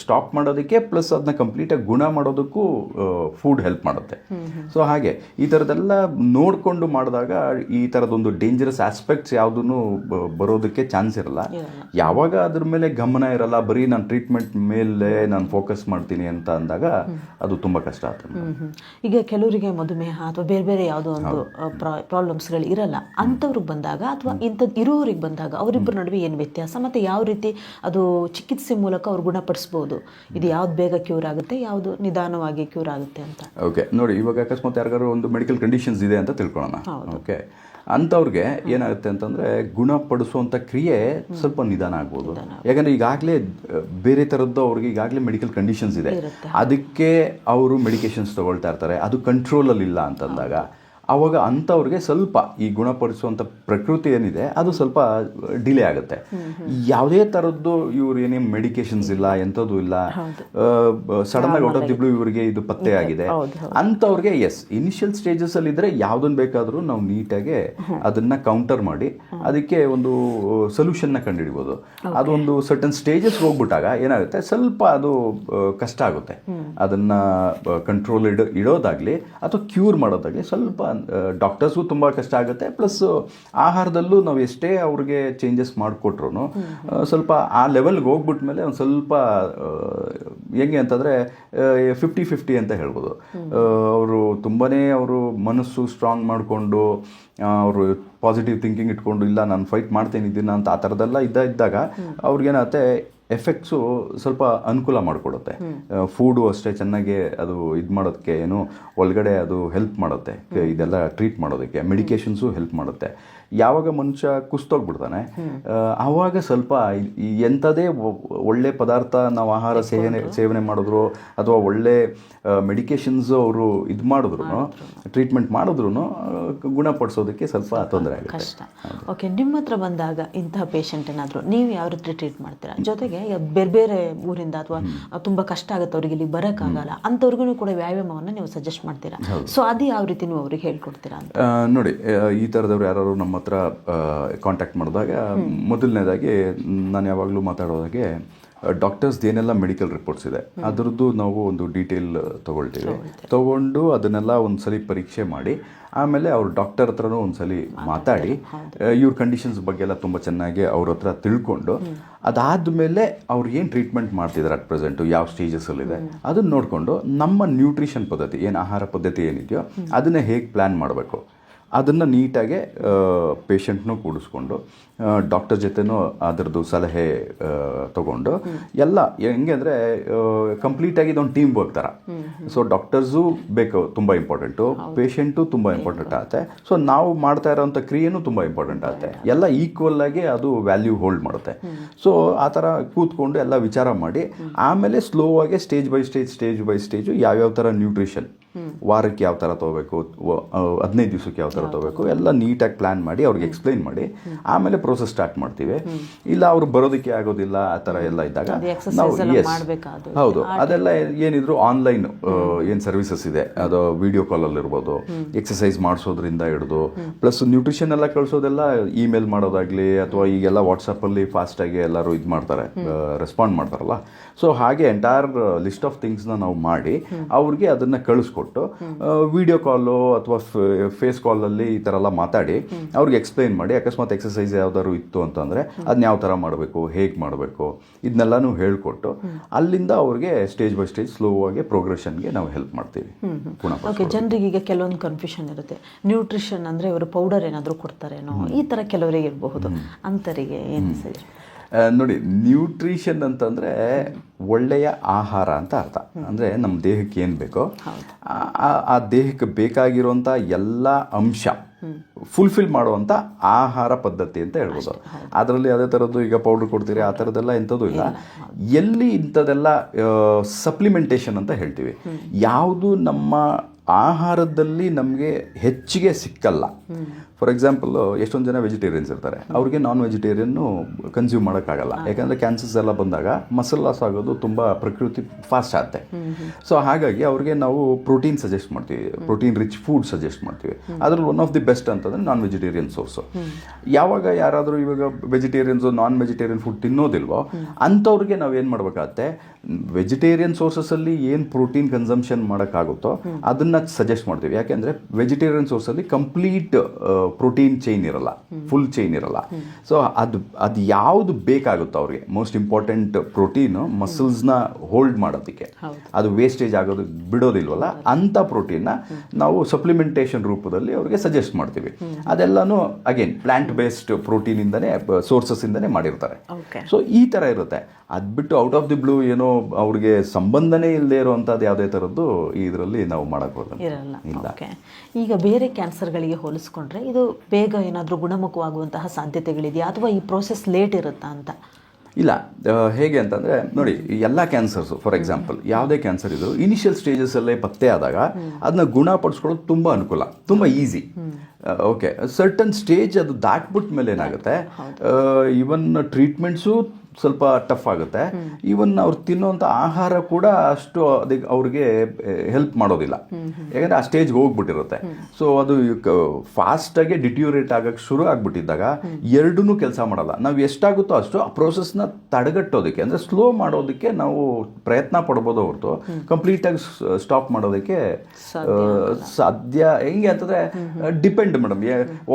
ಸ್ಟಾಪ್ ಮಾಡೋದಕ್ಕೆ ಪ್ಲಸ್ ಅದನ್ನ ಕಂಪ್ಲೀಟಾಗಿ ಗುಣ ಮಾಡೋದಕ್ಕೂ ಫುಡ್ ಹೆಲ್ಪ್ ಮಾಡುತ್ತೆ. ಸೊ ಹಾಗೆ ಈ ಥರದ್ದೆಲ್ಲ ನೋಡಿಕೊಂಡು ಮಾಡಿದಾಗ ಈ ಥರದೊಂದು ಡೇಂಜರಸ್ ಆಸ್ಪೆಕ್ಟ್ಸ್ ಯಾವುದೂ ಬರೋದಕ್ಕೆ ಚಾನ್ಸ್ ಇರಲ್ಲ. ಯಾವಾಗ ಅದ್ರ ಮೇಲೆ ಗಮನ ಇರಲ್ಲ, ಬರೀ ನಾನು ಟ್ರೀಟ್ಮೆಂಟ್ ಮೇಲೆ ನಾನು ಫೋಕಸ್ ಮಾಡ್ತೀನಿ ಅಂತ ಅಂದಾಗ ಅದು ತುಂಬ ಕಷ್ಟ ಆಗ್ತದೆ. ಈಗ ಕೆಲವರಿಗೆ ಮಧುಮೇಹ ಅಥವಾ ಬೇರೆ ಬೇರೆ ಯಾವುದೋ ಒಂದು ಪ್ರಾಬ್ಲಮ್ಸ್ಗಳು ಇರಲ್ಲ, ಅಂಥವ್ರಿಗೆ ಬಂದಾಗ ಅಥವಾ ಇಂಥದ್ದು ಇರೋರಿಗೆ ಬಂದಾಗ ಅವರಿಬ್ಬರ ನಡುವೆ ಏನು ವ್ಯತ್ಯಾಸ, ಮತ್ತು ಯಾವ ರೀತಿ ಅದು ಚಿಕಿತ್ಸೆ ಮೂಲಕ ಅವ್ರು ಗುಣಪಡಿಸ್ಬೋದು? ಇದು ಯಾವ್ದು ಬೇಗ ಕ್ಯೂರ್ ಆಗುತ್ತೆ, ಯಾವುದು ನಿಧಾನವಾಗಿ ಕ್ಯೂರ್ ಆಗುತ್ತೆ ಅಂತ? ಓಕೆ ನೋಡಿ, ಇವಾಗ ಅಕಸ್ಮಾತ್ ಯಾರಿಗಾರು ಒಂದು ಮೆಡಿಕಲ್ ಕಂಡೀಷನ್ಸ್ ಇದೆ ಅಂತ ತಿಳ್ಕೊಳ್ಳೋಣ. ಓಕೆ, ಅಂಥವ್ರಿಗೆ ಏನಾಗುತ್ತೆ ಅಂತಂದರೆ ಗುಣಪಡಿಸುವಂಥ ಕ್ರಿಯೆ ಸ್ವಲ್ಪ ನಿಧಾನ ಆಗ್ಬೋದು. ಯಾಕಂದರೆ ಈಗಾಗಲೇ ಬೇರೆ ಥರದ್ದು ಅವ್ರಿಗೆ ಈಗಾಗಲೇ ಮೆಡಿಕಲ್ ಕಂಡೀಷನ್ಸ್ ಇದೆ, ಅದಕ್ಕೆ ಅವರು ಮೆಡಿಕೇಶನ್ಸ್ ತೊಗೊಳ್ತಾ ಇರ್ತಾರೆ, ಅದು ಕಂಟ್ರೋಲಲ್ಲಿಲ್ಲ ಅಂತಂದಾಗ ಆವಾಗ ಅಂಥವ್ರಿಗೆ ಸ್ವಲ್ಪ ಈ ಗುಣಪಡಿಸುವಂಥ ಪ್ರಕೃತಿ ಏನಿದೆ ಅದು ಸ್ವಲ್ಪ ಡಿಲೇ ಆಗುತ್ತೆ. ಯಾವುದೇ ಥರದ್ದು ಇವ್ರು ಏನೇನು ಮೆಡಿಕೇಶನ್ಸ್ ಇಲ್ಲ, ಎಂಥದ್ದು ಇಲ್ಲ, ಸಡನ್ನಾಗಿ ಔಟ್ ಆಫ್ ದಿ ಬ್ಲೂ ಇವರಿಗೆ ಇದು ಪತ್ತೆ ಆಗಿದೆ ಅಂಥವ್ರಿಗೆ ಎಸ್ ಇನಿಷಿಯಲ್ ಸ್ಟೇಜಸಲ್ಲಿ ಇದ್ದರೆ ಯಾವುದನ್ನು ಬೇಕಾದರೂ ನಾವು ನೀಟಾಗಿ ಅದನ್ನು ಕೌಂಟರ್ ಮಾಡಿ ಅದಕ್ಕೆ ಒಂದು ಸೊಲ್ಯೂಷನ್ನ ಕಂಡುಹಿಡಿಬೋದು. ಅದೊಂದು ಸರ್ಟನ್ ಸ್ಟೇಜಸ್ ಹೋಗ್ಬಿಟ್ಟಾಗ ಏನಾಗುತ್ತೆ, ಸ್ವಲ್ಪ ಅದು ಕಷ್ಟ ಆಗುತ್ತೆ. ಅದನ್ನು ಕಂಟ್ರೋಲ್ ಇಡೋದಾಗಲಿ ಅಥವಾ ಕ್ಯೂರ್ ಮಾಡೋದಾಗಲಿ ಸ್ವಲ್ಪ ಡಾಕ್ಟರ್ಸ್ಗೂ ತುಂಬ ಕಷ್ಟ ಆಗುತ್ತೆ. ಪ್ಲಸ್ ಆಹಾರದಲ್ಲೂ ನಾವು ಎಷ್ಟೇ ಅವ್ರಿಗೆ ಚೇಂಜಸ್ ಮಾಡಿಕೊಟ್ರು ಸ್ವಲ್ಪ ಆ ಲೆವೆಲ್ಗೆ ಹೋಗ್ಬಿಟ್ಮೇಲೆ ಒಂದು ಸ್ವಲ್ಪ ಹೆಂಗೆ ಅಂತಂದರೆ 50-50 ಅಂತ ಹೇಳ್ಬೋದು. ಅವರು ತುಂಬಾ ಅವರು ಮನಸ್ಸು ಸ್ಟ್ರಾಂಗ್ ಮಾಡಿಕೊಂಡು ಅವರು ಪಾಸಿಟಿವ್ ಥಿಂಕಿಂಗ್ ಇಟ್ಕೊಂಡು ಇಲ್ಲ ನಾನು ಫೈಟ್ ಮಾಡ್ತೇನೆ ಇದನ್ನು ಅಂತ ಆ ಥರದ್ದೆಲ್ಲ ಇದ್ದಾಗ ಅವ್ರಿಗೇನಾಗುತ್ತೆ ಎಫೆಕ್ಟ್ಸು ಸ್ವಲ್ಪ ಅನುಕೂಲ ಮಾಡಿಕೊಡುತ್ತೆ. ಫೂಡು ಅಷ್ಟೇ ಚೆನ್ನಾಗಿ ಅದು ಇದು ಮಾಡೋದಕ್ಕೆ ಏನು ಒಳಗಡೆ ಅದು ಹೆಲ್ಪ್ ಮಾಡುತ್ತೆ, ಇದೆಲ್ಲ ಟ್ರೀಟ್ ಮಾಡೋದಕ್ಕೆ. ಮೆಡಿಕೇಶನ್ಸು ಹೆಲ್ಪ್ ಮಾಡುತ್ತೆ. ಯಾವಾಗ ಮನುಷ್ಯ ಕುಸ್ತೋಗ್ಬಿಡ್ತಾನೆ ಆವಾಗ ಸ್ವಲ್ಪ ಎಂಥದೇ ಒಳ್ಳೆ ಪದಾರ್ಥ ನಾವು ಆಹಾರ ಸೇವನೆ ಮಾಡಿದ್ರು ಅಥವಾ ಒಳ್ಳೆ ಮೆಡಿಕೇಶನ್ಸ್ ಅವರು ಇದು ಮಾಡಿದ್ರು, ಟ್ರೀಟ್ಮೆಂಟ್ ಮಾಡಿದ್ರು ಗುಣಪಡಿಸೋದಕ್ಕೆ ಸ್ವಲ್ಪ ತೊಂದರೆ ಆಗುತ್ತೆ. ಕಷ್ಟ. ಓಕೆ, ನಿಮ್ಮ ಹತ್ರ ಬಂದಾಗ ಇಂತಹ ಪೇಷಂಟ್ ಏನಾದರೂ ನೀವು ಯಾವ ರೀತಿ ಟ್ರೀಟ್ ಮಾಡ್ತೀರಾ? ಜೊತೆಗೆ ಬೇರೆ ಬೇರೆ ಊರಿಂದ ಅಥವಾ ತುಂಬ ಕಷ್ಟ ಆಗುತ್ತೆ ಅವ್ರಿಗೆ ಇಲ್ಲಿ ಬರೋಕ್ಕಾಗಲ್ಲ ಅಂಥವ್ರಿಗೂ ಕೂಡ ವ್ಯಾಯಾಮವನ್ನು ನೀವು ಸಜೆಸ್ಟ್ ಮಾಡ್ತೀರಾ. ಸೊ ಅದು ಯಾವ ರೀತಿ ನೀವು ಅವ್ರಿಗೆ ಹೇಳ್ಕೊಡ್ತೀರಾ ಅಂತ? ನೋಡಿ, ಈ ಥರದವ್ರು ಯಾರು ನಮ್ಮ ಹತ್ರ ಕಾಂಟ್ಯಾಕ್ಟ್ ಮಾಡಿದಾಗ ಮೊದಲನೇದಾಗಿ ನಾನು ಯಾವಾಗಲೂ ಮಾತಾಡೋದಾಗೆ ಡಾಕ್ಟರ್ಸ್ದು ಏನೆಲ್ಲ ಮೆಡಿಕಲ್ ರಿಪೋರ್ಟ್ಸ್ ಇದೆ ಅದರದ್ದು ನಾವು ಒಂದು ಡೀಟೇಲ್ ತೊಗೊಂಡು ಅದನ್ನೆಲ್ಲ ಒಂದ್ಸಲಿ ಪರೀಕ್ಷೆ ಮಾಡಿ ಆಮೇಲೆ ಅವ್ರ ಡಾಕ್ಟರ್ ಹತ್ರನೂ ಒಂದ್ಸಲಿ ಮಾತಾಡಿ ಇವ್ರ ಕಂಡೀಷನ್ಸ್ ಬಗ್ಗೆ ಎಲ್ಲ ತುಂಬ ಚೆನ್ನಾಗಿ ಅವ್ರ ಹತ್ರ ತಿಳ್ಕೊಂಡು ಅದಾದಮೇಲೆ ಅವ್ರು ಏನು ಟ್ರೀಟ್ಮೆಂಟ್ ಮಾಡ್ತಿದ್ದಾರೆ ಅಟ್ ಪ್ರೆಸೆಂಟು ಯಾವ ಸ್ಟೇಜಸಲ್ಲಿದೆ ಅದನ್ನು ನೋಡಿಕೊಂಡು ನಮ್ಮ ನ್ಯೂಟ್ರಿಷನ್ ಪದ್ಧತಿ ಏನು ಆಹಾರ ಪದ್ಧತಿ ಏನಿದೆಯೋ ಅದನ್ನೇ ಹೇಗೆ ಪ್ಲ್ಯಾನ್ ಮಾಡಬೇಕು ಅದನ್ನು ನೀಟಾಗೆ ಪೇಷಂಟ್ನೂ ಕೂಡಿಸ್ಕೊಂಡು ಡಾಕ್ಟರ್ ಜೊತೆನೂ ಅದರದ್ದು ಸಲಹೆ ತೊಗೊಂಡು ಎಲ್ಲ ಹೆಂಗೆ ಅಂದರೆ ಕಂಪ್ಲೀಟಾಗಿ ಇದೊಂದು ಟೀಮ್ ವರ್ಕ್ ಥರ. ಸೊ ಡಾಕ್ಟರ್ಸು ಬೇಕು, ತುಂಬ ಇಂಪಾರ್ಟೆಂಟು, ಪೇಷಂಟು ತುಂಬ ಇಂಪಾರ್ಟೆಂಟ್ ಆಗುತ್ತೆ. ಸೊ ನಾವು ಮಾಡ್ತಾ ಇರೋವಂಥ ಕ್ರಿಯೆನೂ ತುಂಬ ಇಂಪಾರ್ಟೆಂಟ್ ಆಗುತ್ತೆ. ಎಲ್ಲ ಈಕ್ವಲ್ ಆಗಿ ಅದು ವ್ಯಾಲ್ಯೂ ಹೋಲ್ಡ್ ಮಾಡುತ್ತೆ. ಸೊ ಆ ಥರ ಕೂತ್ಕೊಂಡು ಎಲ್ಲ ವಿಚಾರ ಮಾಡಿ ಆಮೇಲೆ ಸ್ಲೋ ಆಗಿ ಸ್ಟೇಜ್ ಬೈ ಸ್ಟೇಜು ಯಾವ್ಯಾವ ಥರ ನ್ಯೂಟ್ರಿಷನ್ ವಾರಕ್ಕೆ ಯಾವ ಥರ ತೊಗೋಬೇಕು, 15 ದಿವಸಕ್ಕೆ ಯಾವ ಥರ ತೊಗೋಬೇಕು ಎಲ್ಲ ನೀಟಾಗಿ ಪ್ಲ್ಯಾನ್ ಮಾಡಿ ಅವ್ರಿಗೆ ಎಕ್ಸ್ಪ್ಲೈನ್ ಮಾಡಿ ಆಮೇಲೆ ಪ್ರೋಸೆಸ್ ಸ್ಟಾರ್ಟ್ ಮಾಡ್ತೀವಿ. ಇಲ್ಲ ಅವರು ಬರೋದಕ್ಕೆ ಆಗೋದಿಲ್ಲ ಆ ಥರ ಎಲ್ಲ ಇದ್ದಾಗ ನಾವು ಹೌದು ಅದೆಲ್ಲ ಏನಿದ್ರು ಆನ್ಲೈನ್ ಏನು ಸರ್ವಿಸಸ್ ಇದೆ ಅದು ವಿಡಿಯೋ ಕಾಲಲ್ಲಿ ಇರ್ಬೋದು, ಎಕ್ಸಸೈಸ್ ಮಾಡಿಸೋದ್ರಿಂದ ಹಿಡಿದು ಪ್ಲಸ್ ನ್ಯೂಟ್ರಿಷನ್ ಎಲ್ಲ ಕಳಿಸೋದೆಲ್ಲ ಇಮೇಲ್ ಮಾಡೋದಾಗಲಿ ಅಥವಾ ಈಗೆಲ್ಲ ವಾಟ್ಸಪ್ಪಲ್ಲಿ ಫಾಸ್ಟಾಗಿ ಎಲ್ಲರೂ ಇದು ಮಾಡ್ತಾರೆ, ರೆಸ್ಪಾಂಡ್ ಮಾಡ್ತಾರಲ್ಲ. ಸೊ ಹಾಗೆ ಎಂಟೈರ್ ಲಿಸ್ಟ್ ಆಫ್ ಥಿಂಗ್ಸ್ನ ನಾವು ಮಾಡಿ ಅವ್ರಿಗೆ ಅದನ್ನು ಕಳಿಸ್ಕೊಟ್ಟು ವಿಡಿಯೋ ಕಾಲು ಅಥವಾ ಫೇಸ್ ಕಾಲಲ್ಲಿ ಈ ಥರ ಎಲ್ಲ ಮಾತಾಡಿ ಅವ್ರಿಗೆ ಎಕ್ಸ್ಪ್ಲೈನ್ ಮಾಡಿ ಅಕಸ್ಮಾತ್ ಎಕ್ಸಸೈಸ್ ಯಾವ್ದಾದ್ರು ಇತ್ತು ಅಂತಂದರೆ ಅದನ್ನ ಯಾವ ಥರ ಮಾಡಬೇಕು, ಹೇಗೆ ಮಾಡಬೇಕು ಇದನ್ನೆಲ್ಲನೂ ಹೇಳ್ಕೊಟ್ಟು ಅಲ್ಲಿಂದ ಅವ್ರಿಗೆ ಸ್ಟೇಜ್ ಬೈ ಸ್ಟೇಜ್ ಸ್ಲೋ ಆಗಿ ಪ್ರೋಗ್ರೆಷನ್ಗೆ ನಾವು ಹೆಲ್ಪ್ ಮಾಡ್ತೀವಿ. ಓಕೆ, ಜನರಿಗೆ ಈಗ ಕೆಲವೊಂದು ಕನ್ಫ್ಯೂಷನ್ ಇರುತ್ತೆ. ನ್ಯೂಟ್ರಿಷನ್ ಅಂದರೆ ಇವರು ಪೌಡರ್ ಏನಾದರೂ ಕೊಡ್ತಾರೇನೋ ಈ ಥರ ಕೆಲವರಿಗೆ ಇರಬಹುದು, ಅಂಥವರಿಗೆ ಏನು ಸರಿ? ನೋಡಿ, ನ್ಯೂಟ್ರಿಷನ್ ಅಂತಂದರೆ ಒಳ್ಳೆಯ ಆಹಾರ ಅಂತ ಅರ್ಥ. ಅಂದರೆ ನಮ್ಮ ದೇಹಕ್ಕೆ ಏನು ಬೇಕೋ ಆ ದೇಹಕ್ಕೆ ಬೇಕಾಗಿರುವಂಥ ಎಲ್ಲ ಅಂಶ ಫುಲ್ಫಿಲ್ ಮಾಡುವಂಥ ಆಹಾರ ಪದ್ಧತಿ ಅಂತ ಹೇಳ್ಬೋದು. ಅದರಲ್ಲಿ ಅದೇ ಥರದ್ದು ಈಗ ಪೌಡ್ರ್ ಕೊಡ್ತೀರಿ ಆ ಥರದ್ದೆಲ್ಲ ಎಂಥದ್ದು ಇಲ್ಲ. ಎಲ್ಲಿ ಇಂಥದ್ದೆಲ್ಲ ಸಪ್ಲಿಮೆಂಟೇಷನ್ ಅಂತ ಹೇಳ್ತೀವಿ, ಯಾವುದು ನಮ್ಮ ಆಹಾರದಲ್ಲಿ ನಮಗೆ ಹೆಚ್ಚಿಗೆ ಸಿಕ್ಕಲ್ಲ. ಫಾರ್ ಎಕ್ಸಾಂಪಲ್ ಎಷ್ಟೊಂದು ಜನ ವೆಜಿಟೇರಿಯನ್ಸ್ ಇರ್ತಾರೆ, ಅವ್ರಿಗೆ ನಾನ್ ವೆಜಿಟೇರಿಯನ್ನು ಕನ್ಸ್ಯೂಮ್ ಮಾಡೋಕ್ಕಾಗಲ್ಲ. ಯಾಕಂದರೆ ಕ್ಯಾನ್ಸರ್ಸ್ ಎಲ್ಲ ಬಂದಾಗ ಮಸಲ್ ಲಾಸ್ ಆಗೋದು ತುಂಬ ಪ್ರಕೃತಿ ಫಾಸ್ಟ್ ಆಗುತ್ತೆ. ಸೊ ಹಾಗಾಗಿ ಅವ್ರಿಗೆ ನಾವು ಪ್ರೋಟೀನ್ ಸಜೆಸ್ಟ್ ಮಾಡ್ತೀವಿ, ಪ್ರೋಟೀನ್ ರಿಚ್ ಫುಡ್ ಸಜೆಸ್ಟ್ ಮಾಡ್ತೀವಿ. ಅದ್ರಲ್ಲಿ ಒನ್ ಆಫ್ ದಿ ಬೆಸ್ಟ್ ಅಂತಂದರೆ ನಾನ್ ವೆಜಿಟೇರಿಯನ್ ಸೋರ್ಸು. ಯಾವಾಗ ಯಾರಾದರೂ ಇವಾಗ ವೆಜಿಟೇರಿಯನ್ಸು ನಾನ್ ವೆಜಿಟೇರಿಯನ್ ಫುಡ್ ತಿನ್ನೋದಿಲ್ವೋ ಅಂಥವ್ರಿಗೆ ನಾವು ಏನು ಮಾಡಬೇಕಾಗತ್ತೆ, ವೆಜಿಟೇರಿಯನ್ ಸೋರ್ಸಸಲ್ಲಿ ಏನು ಪ್ರೋಟೀನ್ ಕನ್ಸಂಪ್ಷನ್ ಮಾಡೋಕ್ಕಾಗುತ್ತೋ ಅದನ್ನು ಸಜೆಸ್ಟ್ ಮಾಡ್ತೀವಿ. ಯಾಕೆಂದರೆ ವೆಜಿಟೇರಿಯನ್ ಸೋರ್ಸಲ್ಲಿ ಕಂಪ್ಲೀಟ್ ಪ್ರೋಟೀನ್ ಚೈನ್ ಇರಲ್ಲ, ಫುಲ್ ಚೈನ್ ಇರಲ್ಲ. ಸೊ ಅದು ಯಾವುದು ಬೇಕಾಗುತ್ತೋ ಅವ್ರಿಗೆ, ಮೋಸ್ಟ್ ಇಂಪಾರ್ಟೆಂಟ್ ಪ್ರೋಟೀನು ಮಸಲ್ಸ್ನ ಹೋಲ್ಡ್ ಮಾಡೋದಕ್ಕೆ, ಅದು ವೇಸ್ಟೇಜ್ ಆಗೋದು ಬಿಡೋದಿಲ್ವಲ್ಲ ಅಂಥ ಪ್ರೋಟೀನ್ನ ನಾವು ಸಪ್ಲಿಮೆಂಟೇಷನ್ ರೂಪದಲ್ಲಿ ಅವ್ರಿಗೆ ಸಜೆಸ್ಟ್ ಮಾಡ್ತೀವಿ. ಅದೆಲ್ಲನೂ ಅಗೇನ್ ಪ್ಲಾಂಟ್ ಬೇಸ್ಡ್ ಪ್ರೋಟೀನಿಂದನೇ ಸೋರ್ಸಸ್ಸಿಂದನೇ ಮಾಡಿರ್ತಾರೆ. ಸೊ ಈ ಥರ ಇರುತ್ತೆ. ಅದು ಬಿಟ್ಟು ಔಟ್ ಆಫ್ ದಿ ಬ್ಲೂ ಏನೋ ಅವ್ರಿಗೆ ಸಂಬಂಧನೇ ಇಲ್ಲದೆ ಇರುವಂಥದ್ದು ಯಾವುದೇ ಥರದ್ದು ಇದರಲ್ಲಿ ನಾವು ಮಾಡೋಕ್ಕೋದು ಇಲ್ಲ. ಈಗ ಬೇರೆ ಕ್ಯಾನ್ಸರ್ಗಳಿಗೆ ಹೋಲಿಸ್ಕೊಂಡ್ರೆ ಇದು ಬೇಗ ಏನಾದರೂ ಗುಣಮುಖವಾಗುವಂತಹ ಸಾಧ್ಯತೆಗಳಿದೆಯಾ ಅಥವಾ ಈ ಪ್ರೋಸೆಸ್ ಲೇಟ್ ಇರುತ್ತಾ ಅಂತ? ಇಲ್ಲ, ಹೇಗೆ ಅಂತಂದರೆ ನೋಡಿ, ಎಲ್ಲ ಕ್ಯಾನ್ಸರ್ಸು ಫಾರ್ ಎಕ್ಸಾಂಪಲ್ ಯಾವುದೇ ಕ್ಯಾನ್ಸರ್ ಇದು ಇನಿಷಿಯಲ್ ಸ್ಟೇಜಸಲ್ಲೇ ಪತ್ತೆ ಆದಾಗ ಅದನ್ನ ಗುಣಪಡಿಸ್ಕೊಳ್ಳೋದು ತುಂಬ ಅನುಕೂಲ, ತುಂಬ ಈಸಿ. ಓಕೆ, ಸರ್ಟನ್ ಸ್ಟೇಜ್ ಅದು ದಾಟ್ಬಿಟ್ಟ ಮೇಲೆ ಏನಾಗುತ್ತೆ, ಈವನ್ ಟ್ರೀಟ್ಮೆಂಟ್ಸು ಸ್ವಲ್ಪ ಟಫ್ ಆಗುತ್ತೆ. ಈವನ್ ಅವ್ರು ತಿನ್ನೋಂಥ ಆಹಾರ ಕೂಡ ಅಷ್ಟು ಅದಕ್ಕೆ ಅವ್ರಿಗೆ ಹೆಲ್ಪ್ ಮಾಡೋದಿಲ್ಲ, ಯಾಕಂದರೆ ಆ ಸ್ಟೇಜ್ಗೆ ಹೋಗ್ಬಿಟ್ಟಿರುತ್ತೆ. ಸೊ ಅದು ಫಾಸ್ಟಾಗಿ ಡಿಟ್ಯೂರೇಟ್ ಆಗೋಕ್ಕೆ ಶುರು ಆಗಿಬಿಟ್ಟಿದ್ದಾಗ ಎರಡೂ ಕೆಲಸ ಮಾಡಲ್ಲ. ನಾವು ಎಷ್ಟಾಗುತ್ತೋ ಅಷ್ಟು ಆ ಪ್ರೋಸೆಸ್ನ ತಡೆಗಟ್ಟೋದಕ್ಕೆ ಅಂದರೆ ಸ್ಲೋ ಮಾಡೋದಕ್ಕೆ ನಾವು ಪ್ರಯತ್ನ ಪಡ್ಬೋದು ಹೊರತು ಕಂಪ್ಲೀಟಾಗಿ ಸ್ಟಾಪ್ ಮಾಡೋದಕ್ಕೆ ಸಾಧ್ಯ ಹೆಂಗೆ ಅಂತಂದರೆ ಡಿಪೆಂಡ್ ಡಿಪೆಂಡ್ ಮೇಡಮ್,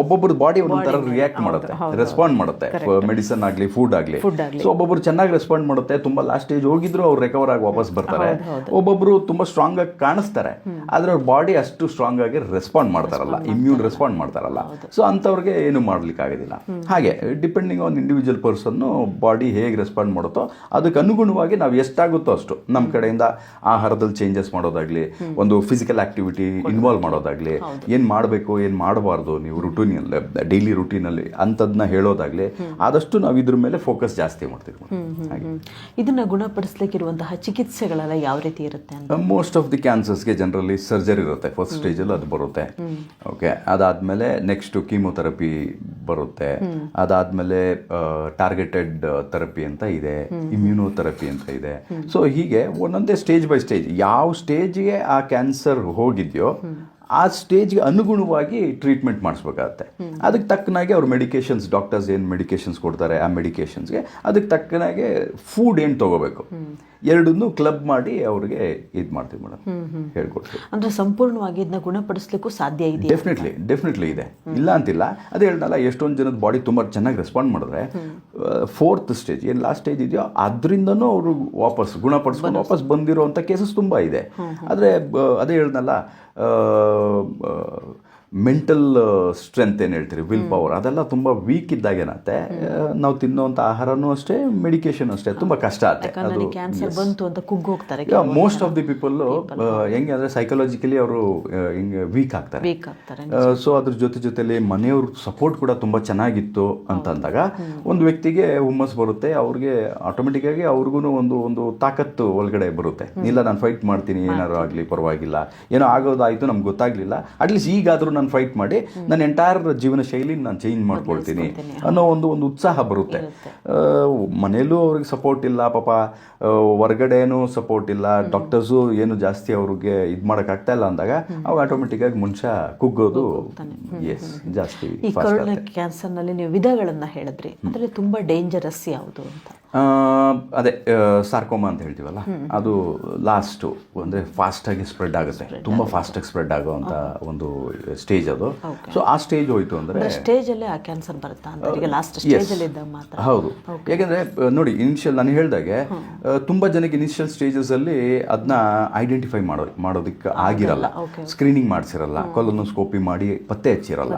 ಒಬ್ಬೊಬ್ಬರ ಬಾಡಿ ಒಂದೊಂಥರ ರಿಯಾಕ್ಟ್ ಮಾಡುತ್ತೆ, ರೆಸ್ಪಾಂಡ್ ಮಾಡುತ್ತೆ, ಮೆಡಿಸನ್ ಆಗಲಿ ಫುಡ್ ಆಗಲಿ. ಸೊ ಒಬ್ಬೊಬ್ರು ಚೆನ್ನಾಗಿ ರೆಸ್ಪಾಂಡ್ ಮಾಡುತ್ತೆ, ತುಂಬಾ ಲಾಸ್ಟ್ ಸ್ಟೇಜ್ ಹೋಗಿದ್ರು ಅವ್ರು ರಿಕವರ್ ಆಗಿ ವಾಪಸ್ ಬರ್ತಾರೆ. ಒಬ್ಬೊಬ್ರು ತುಂಬಾ ಸ್ಟ್ರಾಂಗ್ ಆಗಿ ಕಾಣಿಸ್ತಾರೆ, ಆದ್ರೆ ಅವ್ರ ಬಾಡಿ ಅಷ್ಟು ಸ್ಟ್ರಾಂಗ್ ಆಗಿ ರೆಸ್ಪಾಂಡ್ ಮಾಡ್ತಾರಲ್ಲ, ಇಮ್ಯೂನ್ ರೆಸ್ಪಾಂಡ್ ಮಾಡ್ತಾರಲ್ಲ. ಸೊ ಅಂಥವ್ರಿಗೆ ಏನು ಮಾಡ್ಲಿಕ್ಕೆ ಆಗೋದಿಲ್ಲ. ಹಾಗೆ depending on individual person body ಹೇಗೆ ರೆಸ್ಪಾಂಡ್ ಮಾಡುತ್ತೋ ಅದಕ್ಕೆ ಅನುಗುಣವಾಗಿ ನಾವು ಎಷ್ಟಾಗುತ್ತೋ ಅಷ್ಟು ನಮ್ಮ ಕಡೆಯಿಂದ ಆಹಾರದಲ್ಲಿ ಚೇಂಜಸ್ ಮಾಡೋದಾಗ್ಲಿ, ಒಂದು ಫಿಸಿಕಲ್ ಆಕ್ಟಿವಿಟಿ ಇನ್ವಾಲ್ವ್ ಮಾಡೋದಾಗ್ಲಿ, ಏನ್ ಮಾಡಬೇಕು ಏನ್ ಮಾಡಬಾರ್ದು ನೀವು ರುಟೀನಲ್ಲಿ, ಡೈಲಿ ರುಟೀನಲ್ಲಿ ಅಂಥದ್ನ ಹೇಳೋದಾಗ್ಲಿ, ಆದಷ್ಟು ನಾವು ಇದ್ರ ಮೇಲೆ ಫೋಕಸ್ ಜಾಸ್ತಿ ಮಾಡ್ತೀವಿ. ಇದನ್ನ ಗುಣಪಡಿಸ್ಲಿಕ್ಕಿರುವಂತಹ ಚಿಕಿತ್ಸೆಗಳೆಲ್ಲ ಯಾವ ರೀತಿ ಇರುತ್ತೆ ಅಂತ? ಮೋಸ್ಟ್ ಆಫ್ ದಿ ಕ್ಯಾನ್ಸರ್ಸ್ಗೆ ಜನರಲಿ ಸರ್ಜರಿ ಇರುತ್ತೆ, ಫಸ್ಟ್ ಸ್ಟೇಜಲ್ಲಿ ಅದು ಬರುತ್ತೆ. ಓಕೆ, ಅದಾದ್ಮೇಲೆ ನೆಕ್ಸ್ಟ್ ಕೀಮೋಥೆರಪಿ ಬರುತ್ತೆ, ಅದಾದ್ಮೇಲೆ ಟಾರ್ಗೆಟೆಡ್ ಥೆರಪಿ ಅಂತ ಇದೆ, ಇಮ್ಯುನೋಥೆರಪಿ ಅಂತ ಇದೆ. ಸೊ ಹೀಗೆ ಒಂದೊಂದೇ ಸ್ಟೇಜ್ ಬೈ ಸ್ಟೇಜ್, ಯಾವ ಸ್ಟೇಜ್ಗೆ ಆ ಕ್ಯಾನ್ಸರ್ ಹೋಗಿದೆಯೋ ಆ ಸ್ಟೇಜ್ಗೆ ಅನುಗುಣವಾಗಿ ಟ್ರೀಟ್ಮೆಂಟ್ ಮಾಡಿಸ್ಬೇಕಾಗತ್ತೆ. ಅದಕ್ಕೆ ತಕ್ಕನಾಗೆ ಅವ್ರು ಮೆಡಿಕೇಶನ್ಸ್, ಡಾಕ್ಟರ್ಸ್ ಏನು ಮೆಡಿಕೇಶನ್ಸ್ ಕೊಡ್ತಾರೆ ಆ ಮೆಡಿಕೇಶನ್ಸ್ಗೆ ಅದಕ್ಕೆ ತಕ್ಕನಾಗೆ ಫುಡ್ ಏನು ತಗೋಬೇಕು ಎರಡನ್ನೂ ಕ್ಲಬ್ ಮಾಡಿ ಅವ್ರಿಗೆ ಇದು ಮಾಡ್ತೀವಿ ಮೇಡಮ್, ಹೇಳ್ಕೊಡ್ತೀವಿ. ಅಂದ್ರೆ ಸಂಪೂರ್ಣವಾಗಿ ಇದನ್ನ ಗುಣಪಡಿಸ್ಲಿಕ್ಕೂ ಸಾಧ್ಯ ಇದೆ? ಡೆಫಿನೆಟ್ಲಿ ಇದೆ, ಇಲ್ಲ ಅಂತಿಲ್ಲ. ಅದೇ ಹೇಳ್ದಲ್ಲ, ಎಷ್ಟೊಂದು ಜನದ ಬಾಡಿ ತುಂಬ ಚೆನ್ನಾಗಿ ರೆಸ್ಪಾಂಡ್ ಮಾಡಿದ್ರೆ ಫೋರ್ತ್ ಸ್ಟೇಜ್ ಏನು ಲಾಸ್ಟ್ ಸ್ಟೇಜ್ ಇದೆಯೋ ಅದರಿಂದನೂ ಅವರು ವಾಪಸ್ ಗುಣಪಡಿಸ್ಕೊಂಡು ವಾಪಸ್ ಬಂದಿರೋವಂಥ ಕೇಸಸ್ ತುಂಬ ಇದೆ. ಆದರೆ ಅದೇ ಹೇಳ್ದಲ್ಲ, ಮೆಂಟಲ್ ಸ್ಟ್ರೆಂತ್ ಏನು ಹೇಳ್ತೀರಿ, ವಿಲ್ ಪವರ್, ಅದೆಲ್ಲ ತುಂಬ ವೀಕ್ ಇದ್ದಾಗ ಏನತ್ತೆ, ನಾವು ತಿನ್ನೋಂಥ ಆಹಾರನೂ ಅಷ್ಟೇ, ಮೆಡಿಕೇಶನ್ ಅಷ್ಟೇ ತುಂಬ ಕಷ್ಟ ಆಗುತ್ತೆ. ಅದು ಕ್ಯಾನ್ಸರ್ ಬಂತು ಅಂತ ಕುಗ್ಗೋಗ್ತಾರೆ ಮೋಸ್ಟ್ ಆಫ್ ದಿ ಪೀಪಲ್. ಹೆಂಗೆ ಅಂದರೆ ಸೈಕಾಲಜಿಕಲಿ ಅವರು ಹಿಂಗೆ ವೀಕ್ ಆಗ್ತಾರೆ. ಸೊ ಅದ್ರ ಜೊತೆಲಿ ಮನೆಯವ್ರ ಸಪೋರ್ಟ್ ಕೂಡ ತುಂಬ ಚೆನ್ನಾಗಿತ್ತು ಅಂತ ಅಂದಾಗ ಒಂದು ವ್ಯಕ್ತಿಗೆ ಹುಮ್ಮಸ್ ಬರುತ್ತೆ, ಅವ್ರಿಗೆ ಆಟೋಮೆಟಿಕ್ಕಾಗಿ ಅವ್ರಿಗೂ ಒಂದು ತಾಕತ್ತು ಒಳಗಡೆ ಬರುತ್ತೆ. ಇಲ್ಲ, ನಾನು ಫೈಟ್ ಮಾಡ್ತೀನಿ, ಏನಾದ್ರು ಆಗಲಿ ಪರವಾಗಿಲ್ಲ, ಏನೋ ಆಗೋದಾಯಿತು ನಮ್ಗೆ ಗೊತ್ತಾಗಲಿಲ್ಲ, ಅಟ್ಲೀಸ್ಟ್ ಈಗಾದರೂ ನಾನು ಫೈಟ್ ಮಾಡಿ ನನ್ನ ಎಂಟೈರ್ ಜೀವನ ಶೈಲಿ ನಾನು ಚೇಂಜ್ ಮಾಡ್ಕೊಳ್ತೀನಿ ಅನ್ನೋ ಒಂದು ಉತ್ಸಾಹ ಬರುತ್ತೆ. ಮನೆಯಲ್ಲೂ ಅವ್ರಿಗೆ ಸಪೋರ್ಟ್ ಇಲ್ಲ ಪಾಪ, ಹೊರಗಡೆನೂ ಸಪೋರ್ಟ್ ಇಲ್ಲ, ಡಾಕ್ಟರ್ಸು ಏನು ಜಾಸ್ತಿ ಅವ್ರಿಗೆ ಇದು ಮಾಡೋಕ್ಕಾಗ್ತಾ ಇಲ್ಲ ಅಂದಾಗ ಅವಾಗ ಆಟೋಮೆಟಿಕ್ಕಾಗಿ ಮನುಷ್ಯ ಕುಗ್ಗೋದು ಜಾಸ್ತಿ. ಈ ಕರುಳಿನ ಕ್ಯಾನ್ಸರ್ನಲ್ಲಿ ನೀವು ವಿಧಗಳನ್ನು ಹೇಳಿದ್ರಿ, ಅದರಲ್ಲಿ ತುಂಬ ಡೇಂಜರಸ್ ಯಾವುದು ಅಂತ? ಅದೇ ಸಾರ್ಕೋಮಾ ಅಂತ ಹೇಳ್ತೀವಲ್ಲ, ಅದು ಲಾಸ್ಟು ಅಂದರೆ ಫಾಸ್ಟಾಗಿ ಸ್ಪ್ರೆಡ್ ಆಗುತ್ತೆ, ತುಂಬ ಫಾಸ್ಟಾಗಿ ಸ್ಪ್ರೆಡ್ ಆಗೋವಂಥ ಒಂದು ಸ್ಟೇಜ್ ಅದು. ಸೊ ಆ ಸ್ಟೇಜ್ ಹೋಯ್ತು ಅಂದರೆ ಸ್ಟೇಜಲ್ಲೇ ಆ ಕ್ಯಾನ್ಸರ್ ಬರುತ್ತಾ ಅಂತ? ಈಗ ಲಾಸ್ಟ್ ಸ್ಟೇಜಲ್ಲಿ ಇದ್ದಾಗ ಮಾತ್ರ? ಹೌದು, ಯಾಕೆಂದರೆ ನೋಡಿ, ಇನಿಷಿಯಲ್ ನಾನು ಹೇಳಿದಾಗೆ ತುಂಬ ಜನಕ್ಕೆ ಇನಿಷಿಯಲ್ ಸ್ಟೇಜಸಲ್ಲಿ ಅದನ್ನ ಐಡೆಂಟಿಫೈ ಮಾಡೋದಕ್ಕೆ ಆಗಿರಲ್ಲ, ಸ್ಕ್ರೀನಿಂಗ್ ಮಾಡಿಸಿರಲ್ಲ, ಕೊಲೊನೋಸ್ಕೋಪಿ ಮಾಡಿ ಪತ್ತೆ ಹಚ್ಚಿರಲ್ಲ.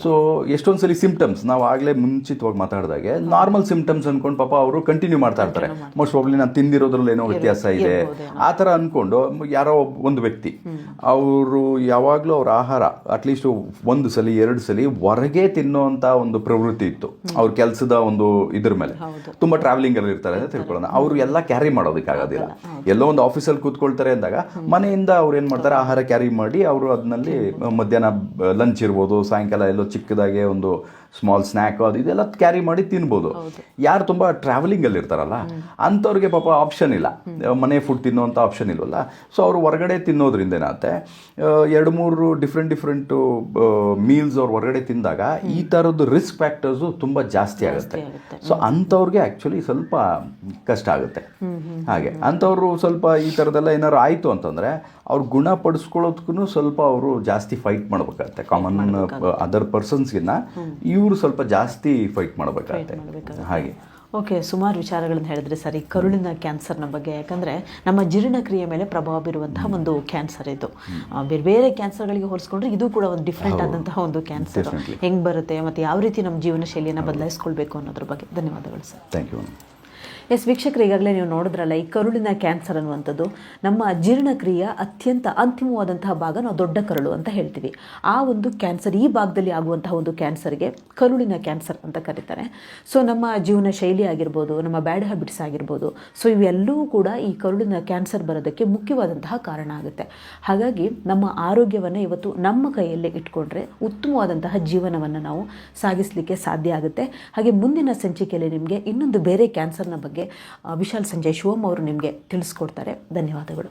ಸೊ ಎಷ್ಟೊಂದು ಸಲ ಸಿಂಪ್ಟಮ್ಸ್ ನಾವು ಆಗಲೇ ಮುಂಚಿತವಾಗಿ ಮಾತಾಡಿದಾಗೆ ನಾರ್ಮಲ್ ಸಿಂಪ್ಟಮ್ಸ್ ಅನ್ಕೊಂಡು ಪಾಪ ಅವರು ಕಂಟಿನ್ಯೂ ಮಾಡ್ತಾ ಇರ್ತಾರೆ. ಮೋಸ್ಟ್ ಪ್ರಾಬ್ಲಿ ನಾನು ತಿಂದಿರೋದ್ರಲ್ಲಿ ಏನೋ ವ್ಯತ್ಯಾಸ ಇದೆ ಆ ಥರ ಅಂದ್ಕೊಂಡು ಯಾರೋ ಒಂದು ವ್ಯಕ್ತಿ ಅವರು ಯಾವಾಗಲೂ ಅವ್ರ ಆಹಾರ ಅಟ್ಲೀಸ್ಟ್ ಒಂದು ಸಲ 2 ಸಲ ಹೊರಗೆ ತಿನ್ನೋಂಥ ಒಂದು ಪ್ರವೃತ್ತಿ ಇತ್ತು ಅವ್ರ ಕೆಲಸದ ಒಂದು ಇದ್ರ ಮೇಲೆ. ತುಂಬ ಟ್ರಾವೆಲಿಂಗ್ ಅಲ್ಲಿ ಇರ್ತಾರೆ ಅಂತ ತಿಳ್ಕೊಳ್ಳೋಣ, ಅವರು ಎಲ್ಲ ಕ್ಯಾರಿ ಮಾಡೋದಕ್ಕಾಗೋದಿಲ್ಲ. ಎಲ್ಲೋ ಒಂದು ಆಫೀಸಲ್ಲಿ ಕೂತ್ಕೊಳ್ತಾರೆ ಅಂದಾಗ ಮನೆಯಿಂದ ಅವ್ರು ಏನು ಮಾಡ್ತಾರೆ, ಆಹಾರ ಕ್ಯಾರಿ ಮಾಡಿ ಅವರು ಅದನ್ನಲ್ಲಿ ಮಧ್ಯಾಹ್ನ ಲಂಚ್ ಇರ್ಬೋದು, ಸಾಯಂಕಾಲ ಎಲ್ಲೋ ಚಿಕ್ಕದಾಗೆ ಒಂದು ಸ್ಮಾಲ್ ಸ್ನ್ಯಾಕ್ ಅದು ಇದೆಲ್ಲ ಕ್ಯಾರಿ ಮಾಡಿ ತಿನ್ಬೋದು. ಯಾರು ತುಂಬ ಟ್ರಾವೆಲಿಂಗಲ್ಲಿ ಇರ್ತಾರಲ್ಲ ಅಂಥವ್ರಿಗೆ ಪಾಪ ಆಪ್ಷನ್ ಇಲ್ಲ, ಮನೆ ಫುಡ್ ತಿನ್ನೋವಂಥ ಆಪ್ಷನ್ ಇಲ್ವಲ್ಲ. ಸೊ ಅವರು ಹೊರಗಡೆ ತಿನ್ನೋದ್ರಿಂದ ಏನಾಗುತ್ತೆ, 2-3 ಡಿಫ್ರೆಂಟು ಮೀಲ್ಸ್ ಅವ್ರು ಹೊರಗಡೆ ತಿಂದಾಗ ಈ ಥರದ್ದು ರಿಸ್ಕ್ ಫ್ಯಾಕ್ಟರ್ಸು ತುಂಬ ಜಾಸ್ತಿ ಆಗುತ್ತೆ. ಸೊ ಅಂಥವ್ರಿಗೆ ಆ್ಯಕ್ಚುಲಿ ಸ್ವಲ್ಪ ಕಷ್ಟ ಆಗುತ್ತೆ. ಹಾಗೆ ಅಂಥವ್ರು ಸ್ವಲ್ಪ ಈ ಥರದ್ದೆಲ್ಲ ಏನಾದ್ರು ಆಯಿತು ಅಂತಂದರೆ ಅವ್ರು ಗುಣಪಡಿಸ್ಕೊಳ್ಳೋದಕ್ಕೂ ಸ್ವಲ್ಪ ಅವರು ಜಾಸ್ತಿ ಫೈಟ್ ಮಾಡಬೇಕಾಗತ್ತೆ. ಕಾಮನ್ ಅದರ್ ಪರ್ಸನ್ಸ್ಗಿನ್ನ ಇವರು ಸ್ವಲ್ಪ ಜಾಸ್ತಿ ಫೈಟ್ ಮಾಡಬೇಕಾಗತ್ತೆ. ಹಾಗೆ ಓಕೆ, ಸುಮಾರು ವಿಚಾರಗಳನ್ನು ಹೇಳಿದ್ರೆ ಸರಿ. ಕರುಳಿನ ಕ್ಯಾನ್ಸರ್ನ ಬಗ್ಗೆ, ಯಾಕಂದರೆ ನಮ್ಮ ಜೀರ್ಣಕ್ರಿಯೆ ಮೇಲೆ ಪ್ರಭಾವ ಬೀರುವಂತಹ ಒಂದು ಕ್ಯಾನ್ಸರ್ ಇದು. ಬೇರೆ ಕ್ಯಾನ್ಸರ್ಗಳಿಗೆ ಹೋಲಿಸ್ಕೊಂಡ್ರೆ ಇದು ಕೂಡ ಒಂದು ಡಿಫ್ರೆಂಟ್ ಆದಂತಹ ಒಂದು ಕ್ಯಾನ್ಸರ್. ಹೆಂಗೆ ಬರುತ್ತೆ ಮತ್ತು ಯಾವ ರೀತಿ ನಮ್ಮ ಜೀವನ ಶೈಲಿಯನ್ನು ಬದಲಾಯಿಸ್ಕೊಳ್ಬೇಕು ಅನ್ನೋದ್ರ ಬಗ್ಗೆ. ಧನ್ಯವಾದಗಳು ಸರ್. Thank you. ಎಸ್ ವೀಕ್ಷಕರು, ಈಗಾಗಲೇ ನೀವು ನೋಡಿದ್ರಲ್ಲ, ಈ ಕರುಳಿನ ಕ್ಯಾನ್ಸರ್ ಅನ್ನುವಂಥದ್ದು ನಮ್ಮ ಜೀರ್ಣಕ್ರಿಯೆಯ ಅತ್ಯಂತ ಅಂತಿಮವಾದಂತಹ ಭಾಗ ನಾವು ದೊಡ್ಡ ಕರುಳು ಅಂತ ಹೇಳ್ತೀವಿ. ಆ ಒಂದು ಕ್ಯಾನ್ಸರ್, ಈ ಭಾಗದಲ್ಲಿ ಆಗುವಂತಹ ಒಂದು ಕ್ಯಾನ್ಸರ್ಗೆ ಕರುಳಿನ ಕ್ಯಾನ್ಸರ್ ಅಂತ ಕರೀತಾರೆ. ಸೊ ನಮ್ಮ ಜೀವನ ಶೈಲಿ ಆಗಿರ್ಬೋದು, ನಮ್ಮ ಬ್ಯಾಡ್ ಹ್ಯಾಬಿಟ್ಸ್ ಆಗಿರ್ಬೋದು, ಸೊ ಇವೆಲ್ಲವೂ ಕೂಡ ಈ ಕರುಳಿನ ಕ್ಯಾನ್ಸರ್ ಬರೋದಕ್ಕೆ ಮುಖ್ಯವಾದಂತಹ ಕಾರಣ ಆಗುತ್ತೆ. ಹಾಗಾಗಿ ನಮ್ಮ ಆರೋಗ್ಯವನ್ನು ಇವತ್ತು ನಮ್ಮ ಕೈಯಲ್ಲೇ ಇಟ್ಕೊಂಡ್ರೆ ಉತ್ತಮವಾದಂತಹ ಜೀವನವನ್ನು ನಾವು ಸಾಗಿಸಲಿಕ್ಕೆ ಸಾಧ್ಯ ಆಗುತ್ತೆ. ಹಾಗೆ ಮುಂದಿನ ಸಂಚಿಕೆಯಲ್ಲಿ ನಿಮಗೆ ಇನ್ನೊಂದು ಬೇರೆ ಕ್ಯಾನ್ಸರ್ನ ಬಗ್ಗೆ ವಿಶಾಲ್ ಸಂಜಯ್ ಶಿವಮ್ ಅವರು ನಿಮಗೆ ತಿಳಿಸ್ಕೊಡ್ತಾರೆ. ಧನ್ಯವಾದಗಳು.